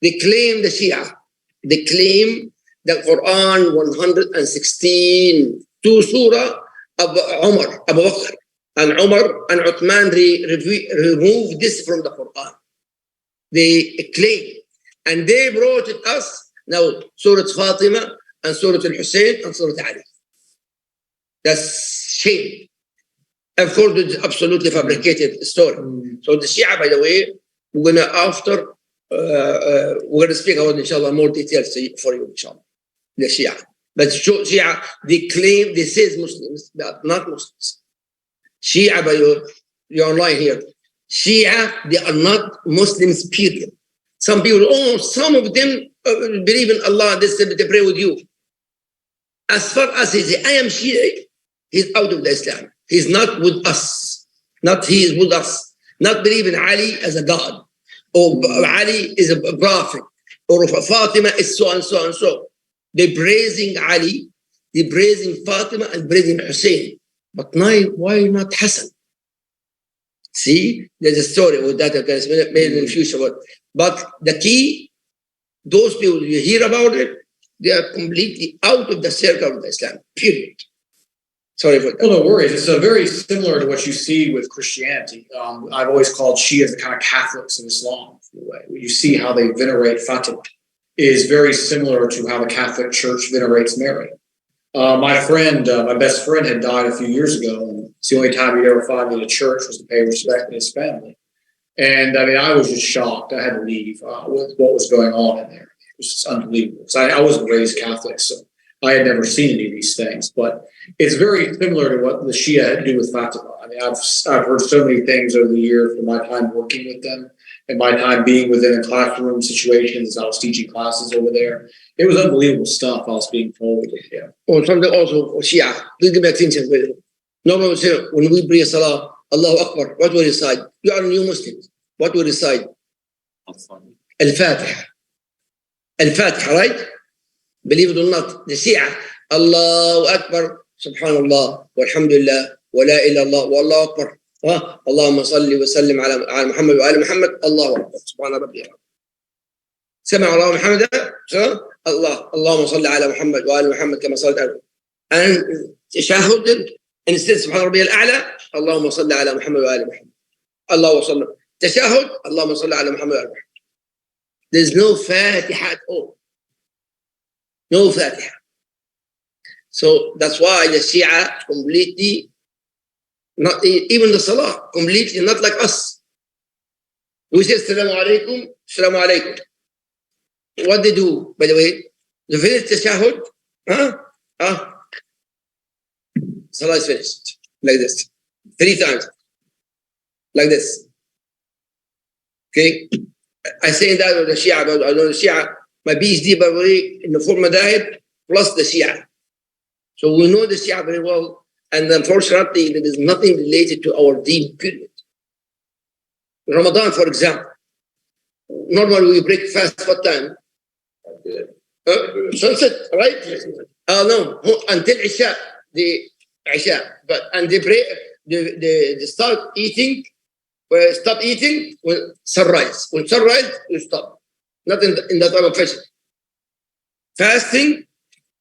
Speaker 1: They claim the Shia. They claim the Quran 116, 2 surah of Abu Bakr. And Umar and Uthman removed this from the Quran. They claim. And they brought it us now, Surah Fatima and Surah Al-Hussein and Surah Ali. That's shame. Of course, it's absolutely fabricated story. So the Shia, by the way, we're gonna speak about, inshallah, more details for you, inshallah. The Shia. But Shia, they claim, they say Muslims, but not Muslims. Shia, by the way, you're online here. Shia, they are not Muslims, period. Some people, some of them believe in Allah, they pray with you. As far as he says, I am Shia, he's out of the Islam. He's not with us. Not he is with us. Not believe in Ali as a God. Or Ali is a prophet. Or Fatima is so and so and so. They're praising Ali, they're praising Fatima and praising Hussein. But why not Hassan? See, there's a story with that maybe in the future. But the key, those people, you hear about it, they are completely out of the circle of Islam, period. Sorry for that.
Speaker 2: Well, no worries. It's very similar to what you see with Christianity. I've always called Shia the kind of Catholics in Islam. In a way. You see how they venerate Fatima is very similar to how the Catholic Church venerates Mary. My best friend had died a few years ago, and it's the only time he'd ever find me in a church was to pay respect to his family. And I mean, I was just shocked. I had to leave with what was going on in there. It was just unbelievable. So I wasn't raised Catholic, so I had never seen any of these things. But it's very similar to what the Shia had to do with Fatima. I mean, I've heard so many things over the years from my time working with them and my time being within a classroom situations. I was teaching classes over there. It was unbelievable stuff I was being told. Yeah.
Speaker 1: Or something also, Shia. Please give me attention. Normally, when we pray Salah, Allahu Akbar, what we recite? You are a new Muslim. What we recite? Al-Fatiha. Al-Fatiha, right? Believe it or not, the Shia, Allahu Akbar, Subhanallah, walhamdulillah, wa la ilaha illallah, wa Allahu Akbar. Allahumma salli wa sallim ala Muhammad wa ala Muhammad, Allahu Akbar, Subhana Rabbi. Sami Allah Muhammad, Allahumma salli ala Muhammad wa ala Muhammad kama sallit ala. And tashahhud, instead Subhana Rabbi al-A'la, Allahumma salli ala Muhammad wa ala Muhammad. Allahu sallam. Tashahhud, Allahumma salli ala Muhammad wa ala Muhammad. There's no Fatiha at all. No Fatiha. So that's why the Shia completely, not even the Salah, completely not like us. We say Assalamu alaikum, Assalamu alaikum. What they do, by the way, the finish tashahhud, Salah is finished. Like this. 3 times. Like this. Okay? I say that with the Shia, but I know the Shia, my PhD, by the way, in the 4 madahib, plus the Shia. So we know the Shia very well, and unfortunately, there is nothing related to our deen, period. Ramadan, for example, normally we break fast what time? Sunset, right? No, until Isha, and they pray, they start eating, stop eating when sunrise. When sunrise, you stop. Not in the time of fasting. Fasting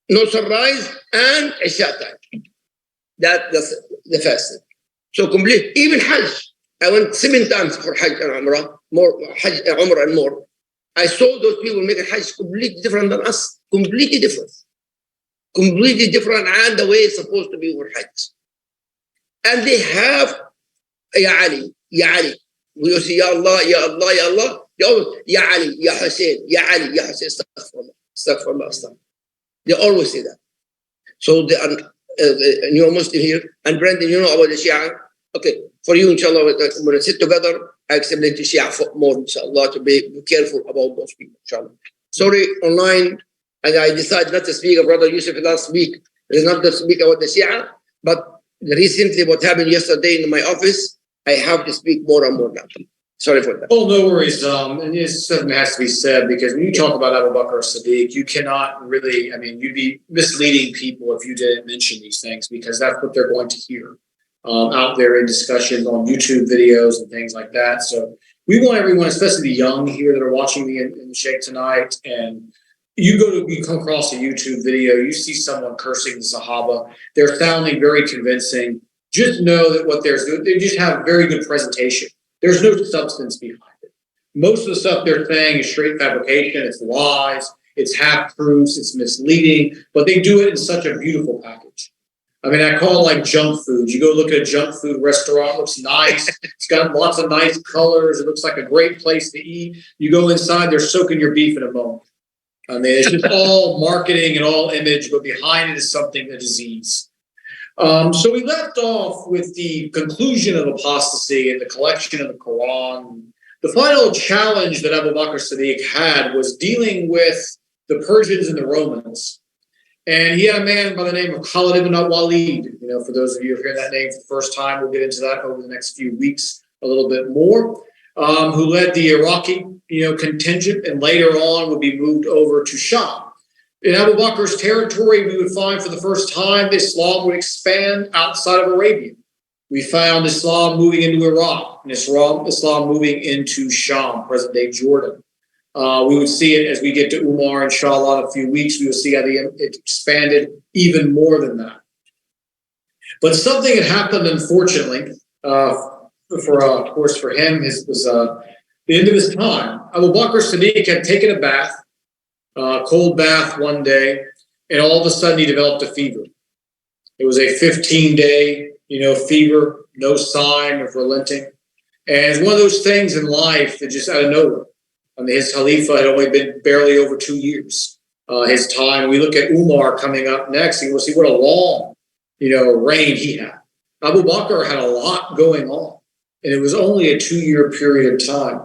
Speaker 1: no sunrise, and Isha time. That's the fasting. So complete, even Hajj. I went 7 times for Hajj and Umrah, more Hajj, Umrah and more. I saw those people making Hajj completely different than us, completely different. Completely different, and the way it's supposed to be for Hajj. And they have, Ya Ali, Ya Ali. We say, Ya Allah, Ya Allah, Ya Allah. They always, Ya Ali, Ya Hussein, Ya Ali, Ya Hussein, astaghfirullah, astaghfirullah, astaghfirullah. They always say that. So you're a Muslim here, and Brandon, you know about the Shia. Okay, for you, inshallah, when we sit together, I explain to Shia more, inshallah, to be careful about those people, inshallah. Sorry, online, and I decided not to speak, Brother Yusuf last week. It is not to speak about the Shia, but recently what happened yesterday in my office, I have to speak more and more now. Sorry for that.
Speaker 2: Oh, no worries. And it's something that has to be said, because when you talk about Abu Bakr as-Siddiq, you cannot really, I mean, you'd be misleading people if you didn't mention these things, because that's what they're going to hear out there in discussions on YouTube videos and things like that. So we want everyone, especially the young here that are watching me in the Sheikh tonight, and you come across a YouTube video, you see someone cursing the Sahaba, they're sounding very convincing. Just know that what they're doing, they just have very good presentation. There's no substance behind it. Most of the stuff they're saying is straight fabrication, it's lies, it's half-truths, it's misleading, but they do it in such a beautiful package. I mean, I call it like junk food. You go look at a junk food restaurant, it looks nice, it's got lots of nice colors, it looks like a great place to eat. You go inside, they're soaking your beef in a moment. I mean, it's just all marketing and all image, but behind it is something, a disease. So we left off with the conclusion of apostasy and the collection of the Quran. The final challenge that Abu Bakr Siddiq had was dealing with the Persians and the Romans. And he had a man by the name of Khalid ibn al-Walid. You know, for those of you who hear that name for the first time, we'll get into that over the next few weeks a little bit more, who led the Iraqi, contingent, and later on would be moved over to Sham. In Abu Bakr's territory, we would find for the first time Islam would expand outside of Arabia. We found Islam moving into Iraq, and Islam moving into Sham, present-day Jordan. We would see it as we get to Umar, inshallah, in a few weeks. We will see how it expanded even more than that. But something had happened, unfortunately, for him, was the end of his time. Abu Bakr Siddiq had taken a bath, cold bath one day, and all of a sudden he developed a fever. It was a 15-day, fever, no sign of relenting. And it's one of those things in life that just out of nowhere. I mean, his Khalifa had only been barely over 2 years. His time, we look at Umar coming up next, and we'll see what a long, reign he had. Abu Bakr had a lot going on, and it was only a 2-year period of time.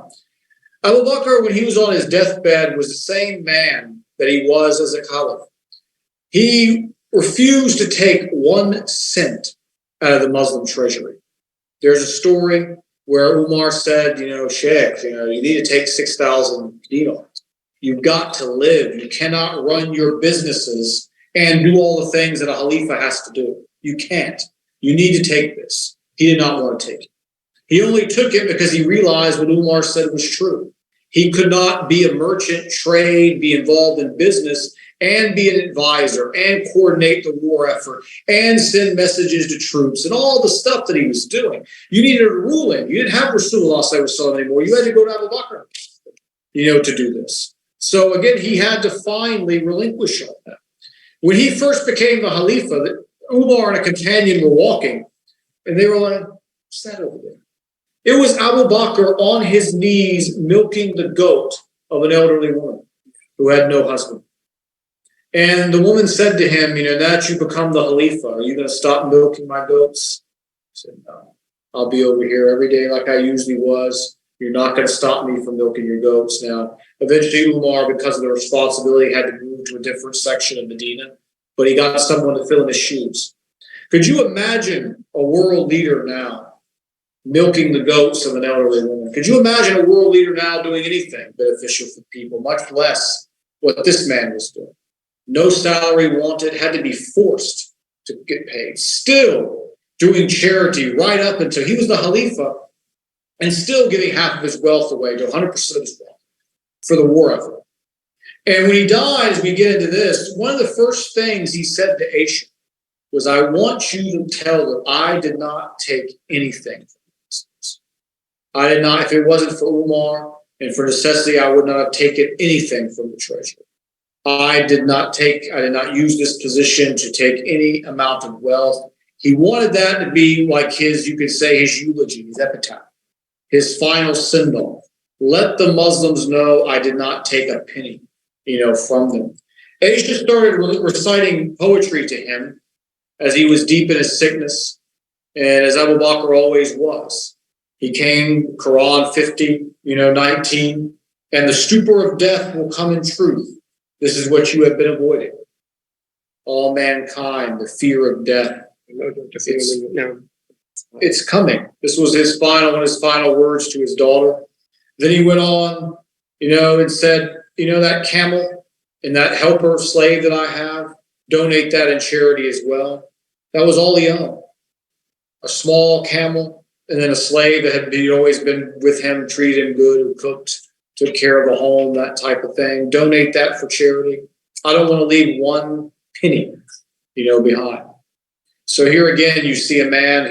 Speaker 2: Abu Bakr, when he was on his deathbed, was the same man that he was as a caliph. He refused to take 1 cent out of the Muslim treasury. There's a story where Umar said, Sheikh, you need to take 6,000 dinars. You've got to live. You cannot run your businesses and do all the things that a Khalifa has to do. You can't. You need to take this. He did not want to take it. He only took it because he realized what Umar said was true. He could not be a merchant, trade, be involved in business, and be an advisor, and coordinate the war effort, and send messages to troops, and all the stuff that he was doing. You needed a ruling. You didn't have Rasulullah anymore. You had to go to Abu Bakr, to do this. So again, he had to finally relinquish all that. When he first became the Khalifa, Umar and a companion were walking, and they were like, what's that over there? It was Abu Bakr on his knees milking the goat of an elderly woman who had no husband. And the woman said to him, now that you become the Khalifa, are you going to stop milking my goats? He said, no, I'll be over here every day like I usually was. You're not going to stop me from milking your goats. Now, eventually Umar, because of the responsibility, had to move to a different section of Medina, but he got someone to fill in his shoes. Could you imagine a world leader now milking the goats of an elderly woman? Could you imagine a world leader now doing anything beneficial for people, much less what this man was doing? No salary wanted, had to be forced to get paid. Still doing charity right up until he was the Khalifa, and still giving half of his wealth away to 100% of his wealth for the war effort. And when he died, as we get into this, one of the first things he said to Aisha was, I want you to tell that I did not take anything from Muslims. I did not, if it wasn't for Umar and for necessity, I would not have taken anything from the treasury. I did not use this position to take any amount of wealth. He wanted that to be like his, you could say, his eulogy, his epitaph, his final send-off. Let the Muslims know I did not take a penny, from them. Aisha started reciting poetry to him as he was deep in his sickness, and as Abu Bakr always was. He came, Quran 50, 19, and the stupor of death will come in truth. This is what you have been avoiding. All mankind, the fear of death. It's coming. This was one of his final words to his daughter. Then he went on, and said, that camel and that helper slave that I have, donate that in charity as well. That was all he owned. A small camel and then a slave that had always been with him, treated him good, who cooked, took care of the home, that type of thing. Donate that for charity. I don't want to leave one penny, behind. So here again, you see a man,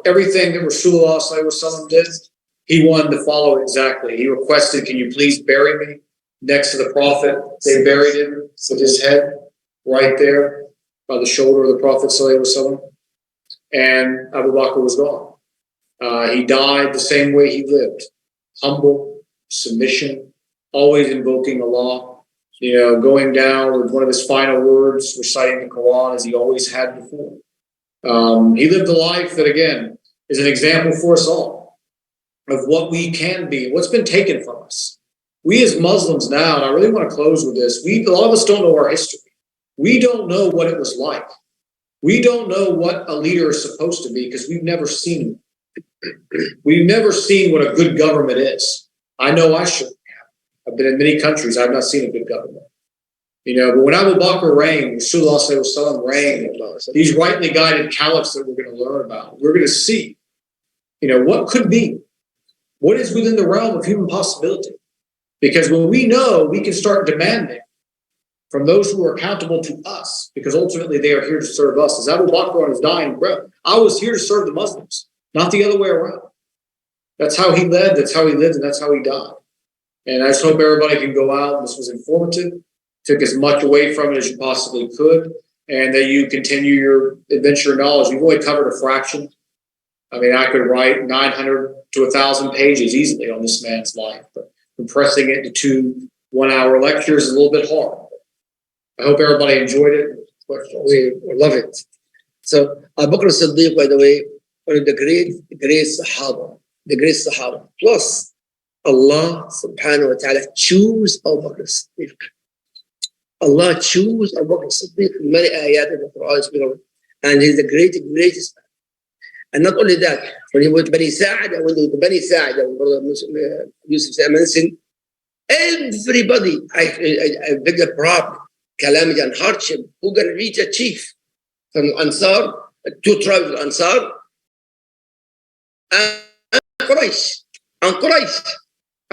Speaker 2: everything that Rasulullah ﷺ did, he wanted to follow exactly. He requested, can you please bury me next to the Prophet? They buried him with his head right there by the shoulder of the Prophet ﷺ. And Abu Bakr was gone. He died the same way he lived. Humble, submission, always invoking Allah, going down with one of his final words, reciting the Quran as he always had before. He lived a life that, again, is an example for us all of what we can be, what's been taken from us. We as Muslims now, and I really want to close with this, a lot of us don't know our history. We don't know what it was like. We don't know what a leader is supposed to be because we've never seen it. We've never seen what a good government is. I know I shouldn't have. I've been in many countries. I've not seen a good government. But when Abu Bakr reigned, Rasulullah ﷺ reigned, these rightly guided caliphs that we're going to learn about, we're going to see, what could be, what is within the realm of human possibility. Because when we know, we can start demanding from those who are accountable to us, because ultimately they are here to serve us. As Abu Bakr on his dying breath, I was here to serve the Muslims, not the other way around. That's how he led, that's how he lived, and that's how he died. And I just hope everybody can go out. This was informative. Took as much away from it as you possibly could, and that you continue your adventure of knowledge. We've only covered a fraction. I mean, I could write 900 to 1,000 pages easily on this man's life, but compressing it into 2 one-hour lectures is a little bit hard. I hope everybody enjoyed it.
Speaker 1: We love it. So, Abu Bakr as-Siddiq, by the way, one of the great Sahaba. Plus, Allah subhanahu wa ta'ala choose Abu Bakr as-Siddiq. Allah chose Abu Bakr as-Siddiq in many ayat in the Quran, and he's the greatest man. And not only that, when he went to Bani Sa'ida, when Brother Yusuf mentioned, everybody, I beg the problem, calamity and hardship, who can reach a chief from Ansar, 2 tribes of Ansar, and Quraysh. I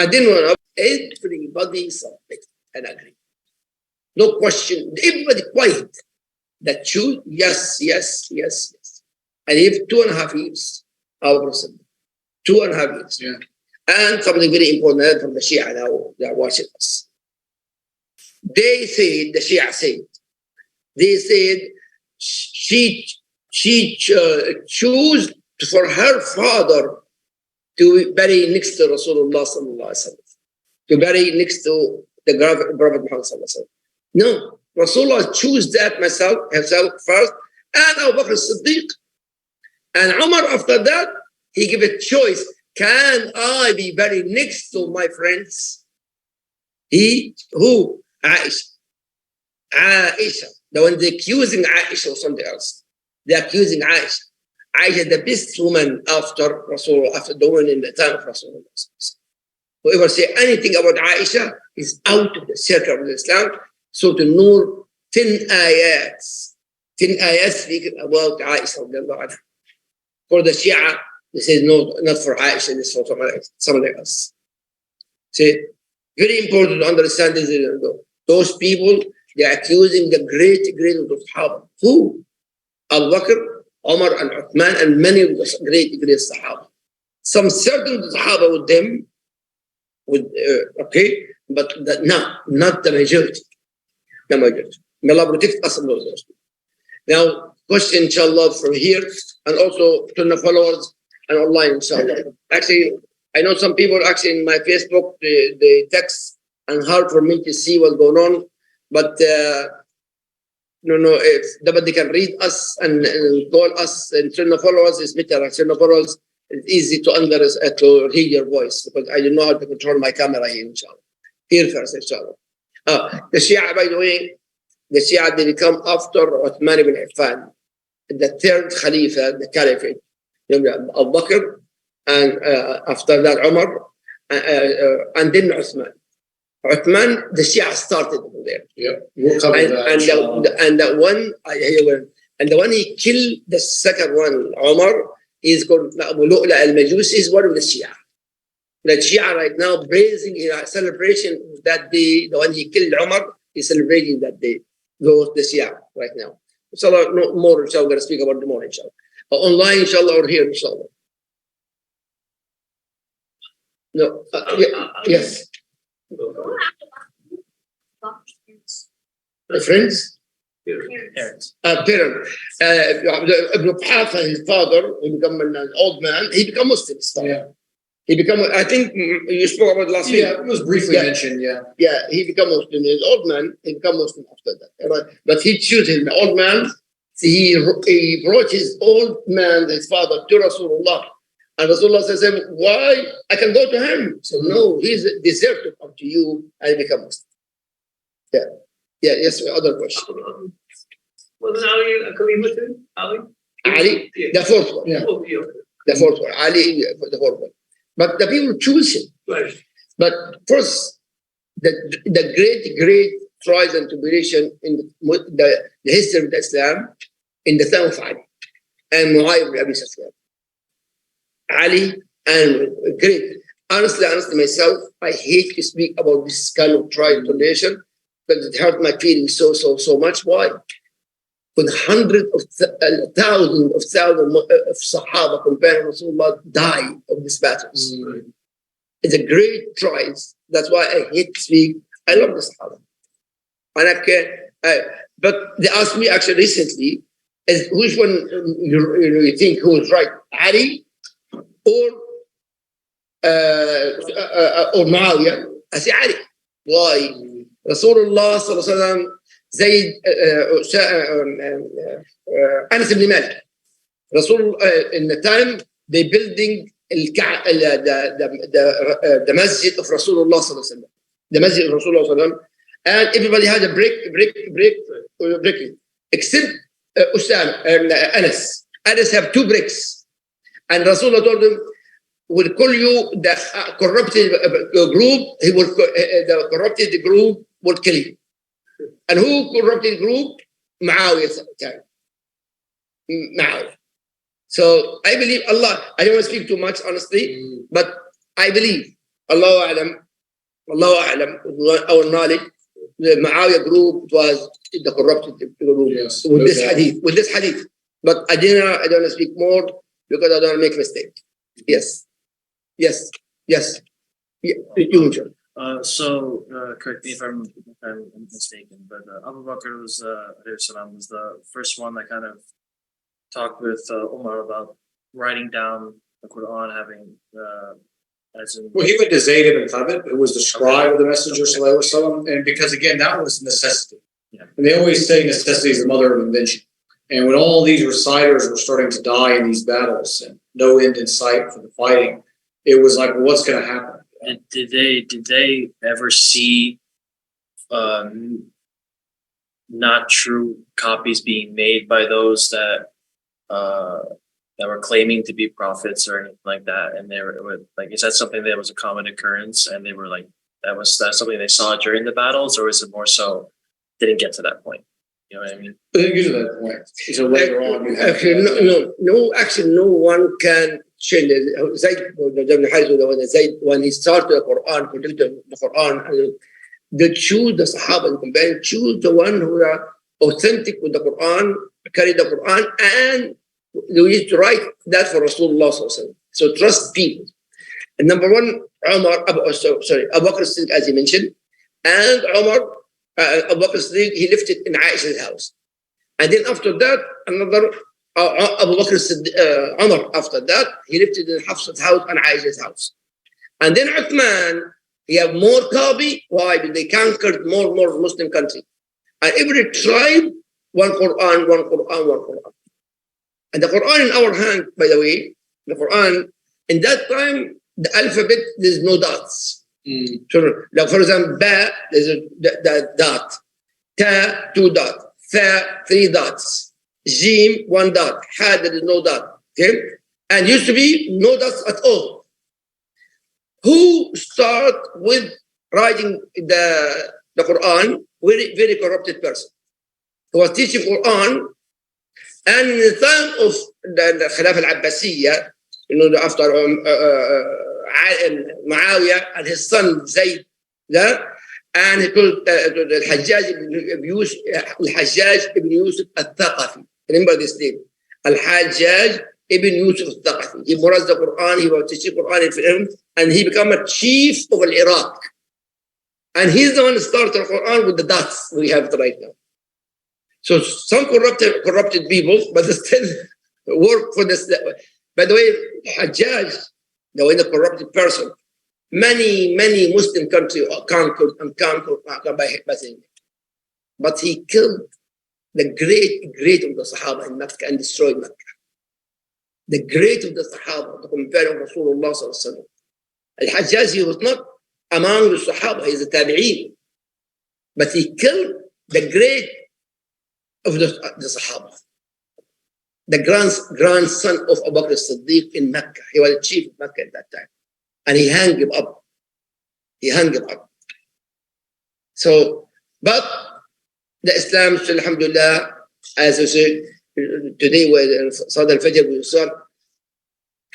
Speaker 1: didn't want to, everybody submitted and agreed. No question. Everybody quiet. That choose, yes. And he lived 2.5 years. 2.5 years.
Speaker 2: Yeah.
Speaker 1: And something very important from the Shia now, they are watching us. They said, the Shia said, she chose for her father to bury next to Rasulullah sallallahu alaihi wasallam, to bury next to the Prophet Muhammad sallallahu alaihi wasallam. No, Rasulullah chose that himself first, and Abu Bakr as-Siddiq. And Umar, after that, he gave a choice. Can I be buried next to my friends? Who? Aisha. The one they're accusing Aisha or something else. They're accusing Aisha. Aisha, the best woman after Rasulullah, after the woman in the time of Rasulullah. Whoever say anything about Aisha is out of the circle of Islam. So to Nur, 10 ayats speaking about Aisha. For the Shia, they say no, not for Aisha, this is for somebody else. See, very important to understand this. Those people, they're accusing the great of the Sahaba. Who? Abu Bakr, Umar, and Uthman, and many of the great Sahaba. Some certain Sahaba with them, okay, but not the majority. The majority. May Allah protect us from those. Now, question, inshallah, from here, and also Sunnahfollowers and online, inshallah. Actually, I know some people actually in my Facebook, they text and hard for me to see what's going on, but if nobody can read us and call us, and Sunnahfollowers is better. Sunnahfollowers, it's easy to hear your voice, because I don't know how to control my camera here, inshallah. Here first, inshallah. The Shia, by the way, the Shia, they come after Uthman ibn Affan, the third Khalifa, the Caliph, Abu Bakr, and after that Umar, and then Uthman. Uthman, the Shia started from there.
Speaker 2: Yeah, we'll cover that.
Speaker 1: And the one he killed, the second one, Umar, is called Abu Lu'la al-Majusi, is one of the Shia. The Shia right now praising celebration of that day. The one he killed, Umar, is celebrating that day. Those the Shia right now. Inshallah, no more. Inshallah, we're going to speak about the more. Inshallah, online, inshallah, or here, inshallah. No. Yes. Friends. Parents. Ibn Quhafa, his father, he became an old man. He became Muslim.
Speaker 2: Yeah.
Speaker 1: He became. I think you spoke about last week.
Speaker 2: Yeah, it was briefly mentioned. Yeah.
Speaker 1: Yeah, he became Muslim. He's old man. He became Muslim after that. Right? But he chose him, the old man. He brought his old man, his father, to Rasulullah. And Rasulullah says, why? I can go to him. So no, he's deserved to come to you and become Muslim. Yeah. Yeah, yes, other question.
Speaker 3: Wasn't Ali a Caliph too?
Speaker 1: Ali? Yeah. The fourth one.
Speaker 2: Yeah.
Speaker 3: Oh, yeah.
Speaker 1: The fourth one. Ali, the fourth one. But the people choose him.
Speaker 3: Right.
Speaker 1: But first, the great trials and tribulation in the history of Islam, in the time of Ali and Muawiyah ibn Abi Sufyan. Ali and great. Honestly, myself, I hate to speak about this kind of trial and tribulation, because it hurt my feelings so much. Why? When hundreds of thousands of Sahaba compared to Rasulullah died of these battles. Mm-hmm. It's a great trial. That's why I hate to speak. I love the Sahaba. And I can, but they asked me actually recently, which one you think who is right, Ali or Muawiyah? I say Ali. Why? Rasulullah sallallahu alaihi wasallam, Zayd, Anas ibn Malik. Rasul in the time they building the masjid of Rasulullah sallallahu alaihi wasallam, the masjid of Rasulullah sallallahu alaihi wasallam, and everybody had a brick, except Usama and Anas. Anas have 2 bricks, and Rasulullah told them, will call you the corrupted group. He will the corrupted group will kill you. And who corrupted group? Muawiyah. So I believe Allah. I don't want to speak too much, honestly, but I believe Allahu A'lam, our knowledge, the Muawiyah group was the corrupted group. Yes, with this hadith. But I don't want to speak more because I don't want to make mistake. Yes. Yeah,
Speaker 4: so correct me if I'm mistaken, but Abu Bakr was the first one that kind of talked with Umar about writing down the Quran, having as in.
Speaker 2: Well, he went to Zayd ibn Thabit, who was the scribe of the Messenger sallallahu alaihi wasallam, and because again that was necessity. Yeah. And they always say necessity is the mother of invention. And when all these reciters were starting to die in these battles and no end in sight for the fighting, it was like, well, what's going to happen?
Speaker 4: Did they ever see not true copies being made by those that were claiming to be prophets or anything like that? And they were like, is that something that was a common occurrence? And they were like, that's something they saw during the battles, or is it more so didn't get to that point? You know what I mean?
Speaker 2: They didn't get to that point. So later on, you
Speaker 1: actually, no one can change it. Zayd, when he started the Quran, predicted the Quran, they choose the Sahaba and companions, choose the one who are authentic with the Quran, carry the Quran, and they used to write that for Rasulullah. So trust people. And number one, Abu Bakr as-Siddiq, as he mentioned, and Abu Bakr as-Siddiq, he left it in Aisha's house. And then after that, another Abu Bakr Umar, after that, he left it in Hafsa's house and Aisha's house. And then Uthman, he have more copy. Why? Because they conquered more Muslim country. And every tribe, one Quran. And the Quran in our hand, by the way, the Quran, in that time, the alphabet, there's no dots. So, like for example, Ba, there's a dot. Ta, 2 dots. Tha, 3 dots. Jim, 1 dot. Ha, there is no dot. Okay? And used to be no dots at all. Who start with writing the Quran? Very corrupted person. He was teaching Quran, and in the time of the Khilafah al-Abbasiyya, after Muawiyah and his son Zayd, and he told Al-Hajjaj ibn Yusuf al-Thaqafi. Remember this name, Al-Hajjaj ibn Yusuf al-Thaqafi. He memorized the Quran, he was teaching Quran in film, and he became a chief of Iraq. And he's the one who started the Quran with the dots we have right now. So some corrupted people, but they still work for this. By the way, Hajjaj, the way the corrupted person, many Muslim countries are conquered by him. But he killed the great of the Sahaba in Mecca and destroyed Mecca. The great of the Sahaba, the companion of Rasulullah sallallahu alaihi wasallam. Al-Hajjaj, he was not among the Sahaba, he's a Tabi'een. But he killed the great of the Sahaba. The grandson of Abu Bakr as-Siddiq in Mecca. He was the chief of Mecca at that time. And he hung him up. So, but the Islam, alhamdulillah, as I said, today with Salat al-Fajr, we saw,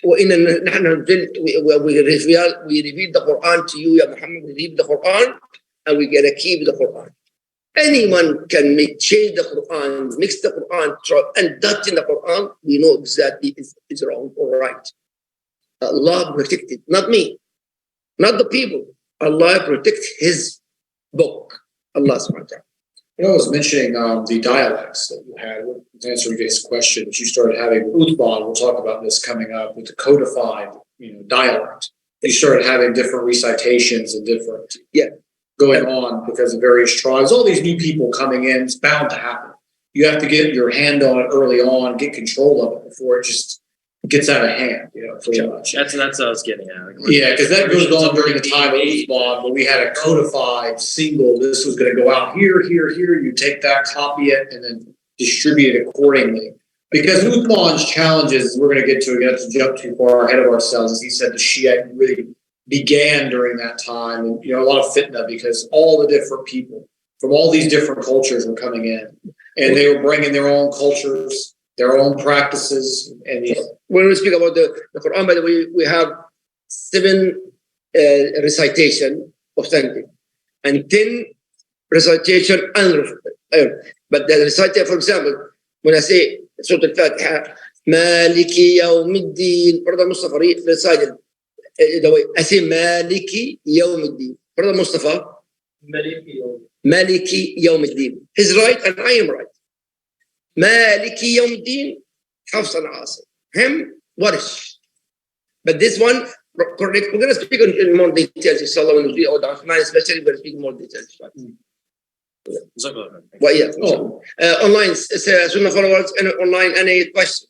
Speaker 1: we reveal the Quran to you, Ya Muhammad, we read the Quran, and we're going to keep the Quran. Anyone can change the Quran, mix the Quran, and that in the Quran, we know exactly is wrong or right. Allah protected, not me, not the people. Allah protect His book. Allah subhanahu wa ta'ala.
Speaker 2: I was mentioning the dialects that you had. Answering this question, you started having Uthman. We'll talk about this coming up with the codified, dialect. You started having different recitations and different going on because of various tribes. All these new people coming in, it's bound to happen. You have to get your hand on it early on, get control of it before it just gets out of hand, pretty much.
Speaker 4: That's what I was getting at.
Speaker 2: Yeah, because that goes on during the time of Uthman, when we had a codified single. This was going to go out here. You take that, copy it, and then distribute it accordingly. Because Uthman's challenges, we're going to get to, again, to jump too far ahead of ourselves, as he said, the Shia really began during that time, and a lot of fitna, because all the different people from all these different cultures were coming in, and they were bringing their own cultures, their own practices. And
Speaker 1: when we speak about the Quran, by the way, we have 7 recitation authentic and 10 recitation unrecited. But the recitation, for example, when I say Surah Al-Fatiha, Maliki Yawmiddin, Brother Mustafa recited the way I say Maliki Yawmiddin. Brother Mustafa, Maliki Yawmiddin. He's right and I am right. Maliki Yawmiddin, Hafs and Asim. Him, Warish. But this one, correct. We're going to speak in more details, inshallah, when we read about Rahman, especially, we're going to speak in more details. Well, yeah. Online, Sunnahfollowers, and online, any question?